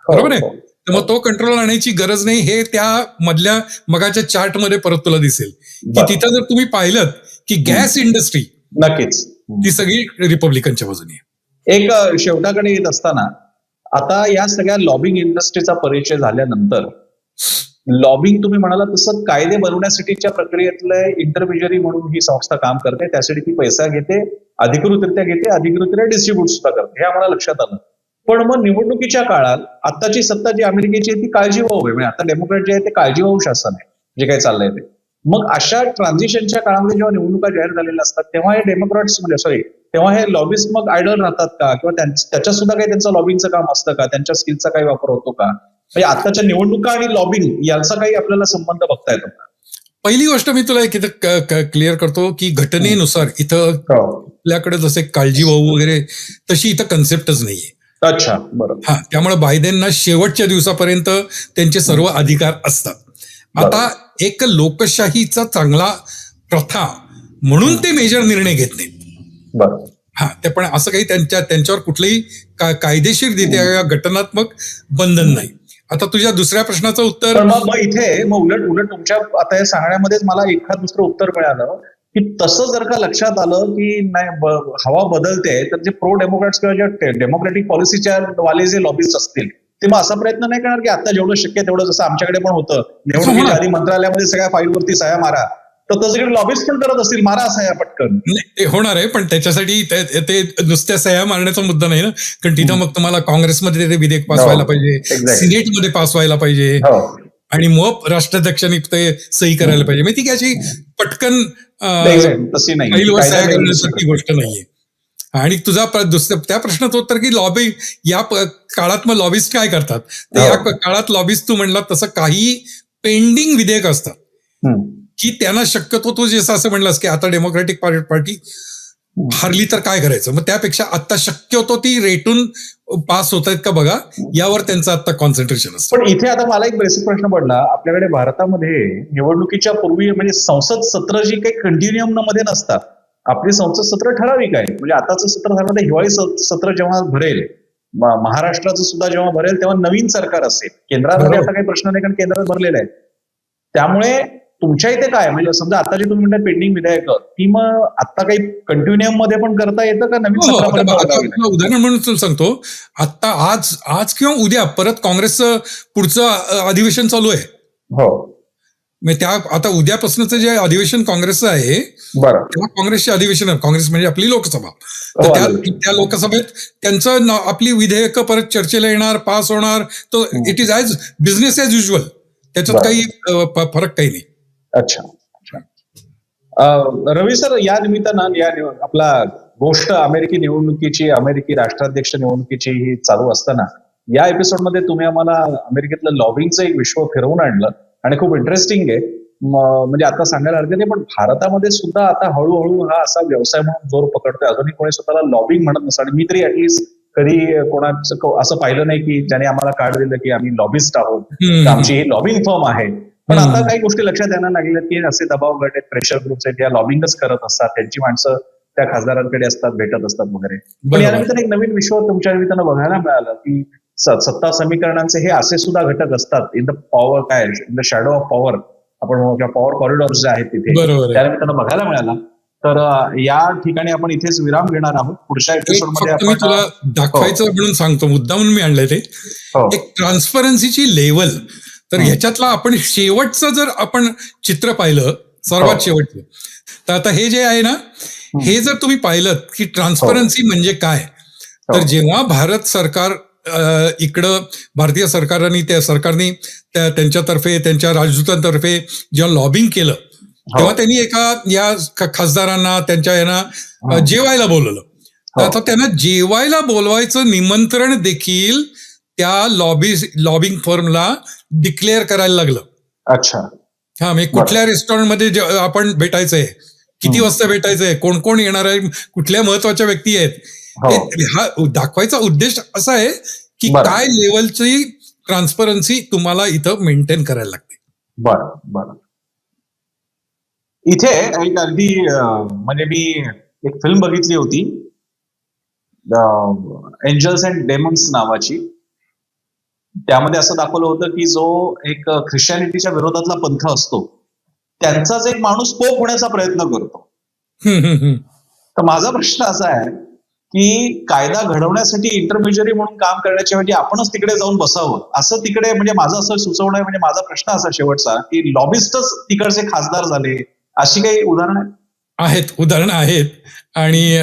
बरोबर आहे. तर मग तो कंट्रोल आणण्याची गरज नाही हे त्या मधल्या मगाच्या चार्ट मध्ये परत तुला दिसेल की तिथं जर तुम्ही पाहिलं की गॅस इंडस्ट्री नक्कीच ती सगळी रिपब्लिकनच्या बाजूने. एक शेवटाकडे येत असताना आता या सगळ्या लॉबिंग इंडस्ट्रीचा परिचय झाल्यानंतर, लॉबिंग तुम्ही म्हणाला तसं कायदे बनवण्यासाठीच्या प्रक्रियेतलं इंटरमिजियरी म्हणून ही संस्था काम करते. त्यासाठी ती पैसा घेते, अधिकृतरित्या घेते, अधिकृतरित्या डिस्ट्रीब्यूट सुद्धा करते, हे आम्हाला लक्षात आलं. पण मग निवडणुकीच्या काळात आत्ताची सत्ता जी अमेरिकेची आहे ती काळजीवाहू आहे. म्हणजे आता डेमोक्रॅट जे आहे ते काळजीवाहू शासन आहे जे काही चाललंय ते. मग अशा ट्रान्झिशनच्या काळामध्ये जेव्हा निवडणुका जाहीर झालेल्या असतात तेव्हा हे डेमोक्रॅट्स तेव्हा हे लॉबिस्ट मग आयडल राहतात का, किंवा त्याच्यात सुद्धा काही त्यांचं लॉबिंगचं काम असतं का, त्यांच्या स्किलचा काही वापर होतो का? म्हणजे आताच्या निवडणुका आणि लॉबिंग यांचा काही आपल्याला संबंध बघता येतो का? पहिली गोष्ट मी तुला एक इथं क्लिअर करतो की घटनेनुसार इथं आपल्याकडे जसे काळजीवाहू वगैरे तशी इथं कन्सेप्टच नाहीये. अच्छा, बरोबर. त्यामुळे बायडेनना शेवटच्या दिवसापर्यंत त्यांचे सर्व अधिकार असतात. आता एक लोकशाहीचा चांगला प्रथा म्हणून ते मेजर निर्णय घेत नाहीत. बरोबर. ते पण असं काही त्यांच्यावर कुठलंही कायदेशीर घटनात्मक बंधन नाही. आता तुझ्या दुसऱ्या प्रश्नाचं उत्तर, मग इथे उलट तुमच्या आता या सांगण्यामध्येच मला एखाद दुसरं उत्तर मिळालं की तसं जर का लक्षात आलं की नाही हवा बदलते, तर जे प्रो डेमोक्रॅट्स किंवा जे डेमोक्रॅटिक पॉलिसीच्या वाले जे लॉबिस्ट असतील ते मग असा प्रयत्न नाही करणार की आता जेवढं शक्य तेवढं, जसं आमच्याकडे पण होतं निवडणुकीच्या आधी मंत्रालयामध्ये सगळ्या फाईलवरती सह्या मारा, तर तसं लॉबिस्ट पण करत असतील, मारा सह्या पटकन. ते होणार आहे, पण त्याच्यासाठी ते नुसत्या सह्या मारण्याचा मुद्दा नाही ना. कारण तिथं मग तुम्हाला काँग्रेसमध्ये ते विधेयक पास व्हायला पाहिजे, सिनेटमध्ये पास व्हायला पाहिजे, आणि मग राष्ट्राध्यक्षांनी ते सही करायला पाहिजे. म्हणजे ती अशी पटकन फाईलवर सह्या करण्यासारखी गोष्ट नाहीये. आणि तुझा त्या प्रश्नाचं उत्तर की लॉबी या काळात मग लॉबिस्ट काय करतात तर हो. या काळात लॉबिस्ट तू म्हणला तसं काही पेंडिंग विधेयक असतात की त्यांना शक्यतो तू जसं असं म्हणलास की आता डेमोक्रॅटिक पार्टी हरली तर काय करायचं, मग त्यापेक्षा आता शक्यतो ती रेटून पास होत आहेत का बघा, यावर त्यांचं आता कॉन्सन्ट्रेशन असतं. पण इथे आता मला एक बेसिक प्रश्न पडला, आपल्याकडे भारतामध्ये निवडणुकीच्या पूर्वी म्हणजे संसद सत्र जी काही कंटिन्युअम मध्ये नसतात, आपली संसद सत्र ठराविक आहे. म्हणजे आताचं सत्र झालं तर हिवाळी सत्र जेव्हा भरेल, महाराष्ट्राचं सुद्धा जेव्हा भरेल तेव्हा नवीन सरकार असेल. केंद्रामध्ये आता काही प्रश्न नाही कारण केंद्रात भरलेलं आहे. त्यामुळे तुमच्या इथे काय म्हणजे समजा आता जे तुम्ही म्हणता पेंडिंग विधेयक ती मग आता काही कंटिन्युअम मध्ये पण करता येतं का नवीन सत्रापर्यंत? उदाहरण म्हणून तुला सांगतो, आता आज किंवा उद्या परत काँग्रेसचं पुढचं अधिवेशन चालू आहे. हो, म्हणजे त्या आता उद्यापासूनचं जे अधिवेशन काँग्रेसचं आहे बरं, तेव्हा काँग्रेसचे अधिवेशन, काँग्रेस म्हणजे आपली लोकसभा, तर त्या लोकसभेत त्यांचं आपली विधेयक परत चर्चेला येणार, पास होणार, तो it is as business as usual, त्याच्यात काही फरक काही नाही. अच्छा. रवी सर, या निमित्तानं आपला गोष्ट अमेरिकी निवडणुकीची, अमेरिकी राष्ट्राध्यक्ष निवडणुकीची ही चालू असताना या एपिसोडमध्ये तुम्ही आम्हाला अमेरिकेतलं लॉबिंगचं एक विश्व फिरवून आणलं आणि खूप इंटरेस्टिंग आहे. म्हणजे आता सांगायला हरकत नाही, पण भारतामध्ये सुद्धा आता हळूहळू हा असा व्यवसाय म्हणून जोर पकडतोय. अजूनही कोणी स्वतःला लॉबिंग म्हणत नसतं आणि मी तरी ऍटलिस्ट कधी कोणाचं असं पाहिलं नाही की ज्याने आम्हाला कार्ड दिलं की आम्ही लॉबिस्ट आहोत, आमची ही लॉबिंग फर्म आहे. पण आता काही गोष्टी लक्षात यायला लागल्या की असे दबाव गट आहेत, प्रेशर ग्रुप्स आहेत, या लॉबिंगच करत असतात, त्यांची माणसं त्या खासदारांकडे असतात, भेटत असतात वगैरे. पण या निमित्तानं एक नवीन विश्व तुमच्या निमित्तानं बघायला मिळालं की सत्ता समीकरणांचे हे असे सुद्धा घटक असतात इन द पॉवर, काय in the shadow of power आपण पॉवर कॉरिडॉर्स जे आहेत तिथे, त्या निमित्तानं बघायला मिळाला. तर या ठिकाणी आपण इथेच विराम घेणार आहोत. पुढच्या एपिसोडमध्ये मी तुला दाखवायचं म्हणून सांगतो, मुद्दा म्हणून मी आणलंय ते एक ट्रान्सपरन्सीची लेवल. तर ह्याच्यातला आपण शेवटचं जर आपण चित्र पाहिलं, सर्वात शेवटचं, तर आता हे जे आहे ना, हे जर तुम्ही पाहिलं की ट्रान्सपरन्सी म्हणजे काय, तर जेव्हा भारत सरकार इकडं भारतीय सरकारने त्या सरकारने त्यांच्यातर्फे त्यांच्या राजदूतांतर्फे जेव्हा लॉबिंग केलं तेव्हा त्यांनी या खासदारांना त्यांच्या यांना जेवायला बोलवलं. आता त्यांना जेवायला बोलवायचं निमंत्रण देखील त्या लॉबिंग फर्मला डिक्लेअर करायला लागलं. अच्छा. हा, म्हणजे कुठल्या रेस्टॉरंटमध्ये आपण भेटायचंय, किती वाजता भेटायचंय, कोण कोण येणार आहे, कुठल्या महत्वाच्या व्यक्ती आहेत, हा दाखवायचा उद्देश असा आहे की काय लेवलची ट्रान्सपरन्सी तुम्हाला इथं मेंटेन करायला लागते. बरं बरं. इथे एक अगदी म्हणजे मी एक फिल्म बघितली होती, एंजल्स अँड डेमन्स नावाची. त्यामध्ये असं दाखवलं होतं की जो एक ख्रिश्चॅनिटीच्या विरोधातला पंथ असतो त्यांचाच एक माणूस पोप होण्याचा प्रयत्न करतो. तर माझा प्रश्न असा आहे की कायदा घडवण्यासाठी इंटरमिजियरी म्हणून काम करण्याच्या ऐवजी आपणच तिकडे जाऊन बसावं, असं तिकडे म्हणजे माझं असं सुचवणं आहे. म्हणजे माझा प्रश्न असा शेवटचा की लॉबिस्टच तिकडचे खासदार झाले, अशी काही उदाहरणं उदाहरणं आहेत. आणि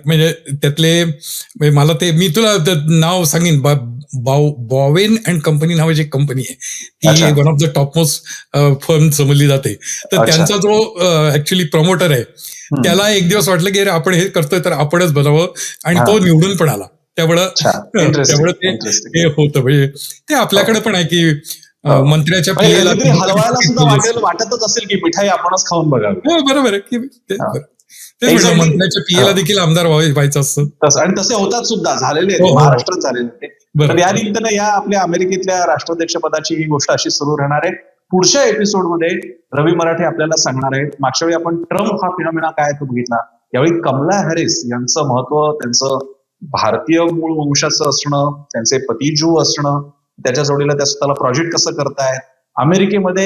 म्हणजे त्यातले मला ते मी तुला नाव सांगेन, बॉवेन अँड कंपनी नावाची एक कंपनी आहे, ती one of the topmost firm समजली जाते. तर त्यांचा जो ऍक्च्युली प्रमोटर आहे त्याला एक दिवस वाटलं की आपण हे करतोय तर आपणच बनावं, आणि तो निवडून पण आला. त्यामुळं ते होतं. म्हणजे ते आपल्याकडे पण आहे की मंत्र्याच्या पियेला हलवायला सुद्धा वाटतच असेल की मिठाई आपणच खाऊन बघावी. हो, बरोबर आहे की मंत्र्याच्या पियेला देखील आमदार व्हायचं असतं, आणि तसे होतात सुद्धा, झालेले महाराष्ट्रात झालेले. तर या निमित्तानं या आपल्या अमेरिकेतल्या राष्ट्राध्यक्ष पदाची ही गोष्ट अशी सुरू राहणार आहे. पुढच्या एपिसोडमध्ये रवी मराठे आपल्याला सांगणार आहेत. मागच्या वेळी आपण ट्रम्प हा फिनॉमिना काय तो बघितला, यावेळी कमला हॅरिस यांचं महत्व, त्यांचं भारतीय मूळ वंशाचं असणं, त्यांचे पती ज्यू असणं, त्याच्या जोडीला त्या स्वतःला प्रोजेक्ट कसं करतायत, अमेरिकेमध्ये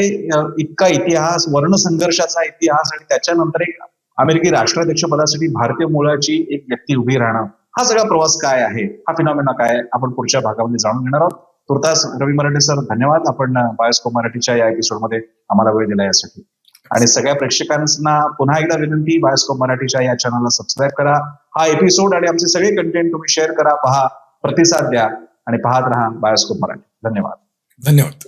इतका इतिहास, वर्णसंघर्षाचा इतिहास, आणि त्याच्यानंतर एक अमेरिकी राष्ट्राध्यक्ष पदासाठी भारतीय मूळाची एक व्यक्ती उभी राहणं, हा सगळा प्रवास काय आहे, हा फिनॉमिना काय आहे, आपण पुढच्या भागामध्ये जाणून घेणार आहोत. तुर्तास रवी मराठे सर, धन्यवाद. आपण बायोस्कोप मराठीच्या या एपिसोडमध्ये आम्हाला वेळ दिला यासाठी. आणि सगळ्या प्रेक्षकांना पुन्हा एकदा विनंती, बायोस्कोप मराठीच्या या चॅनलला सबस्क्राईब करा. हा एपिसोड आणि आमचे सगळे कंटेंट तुम्ही शेअर करा, पहा, प्रतिसाद द्या आणि पाहत राहा बायोस्कोप मराठी. धन्यवाद.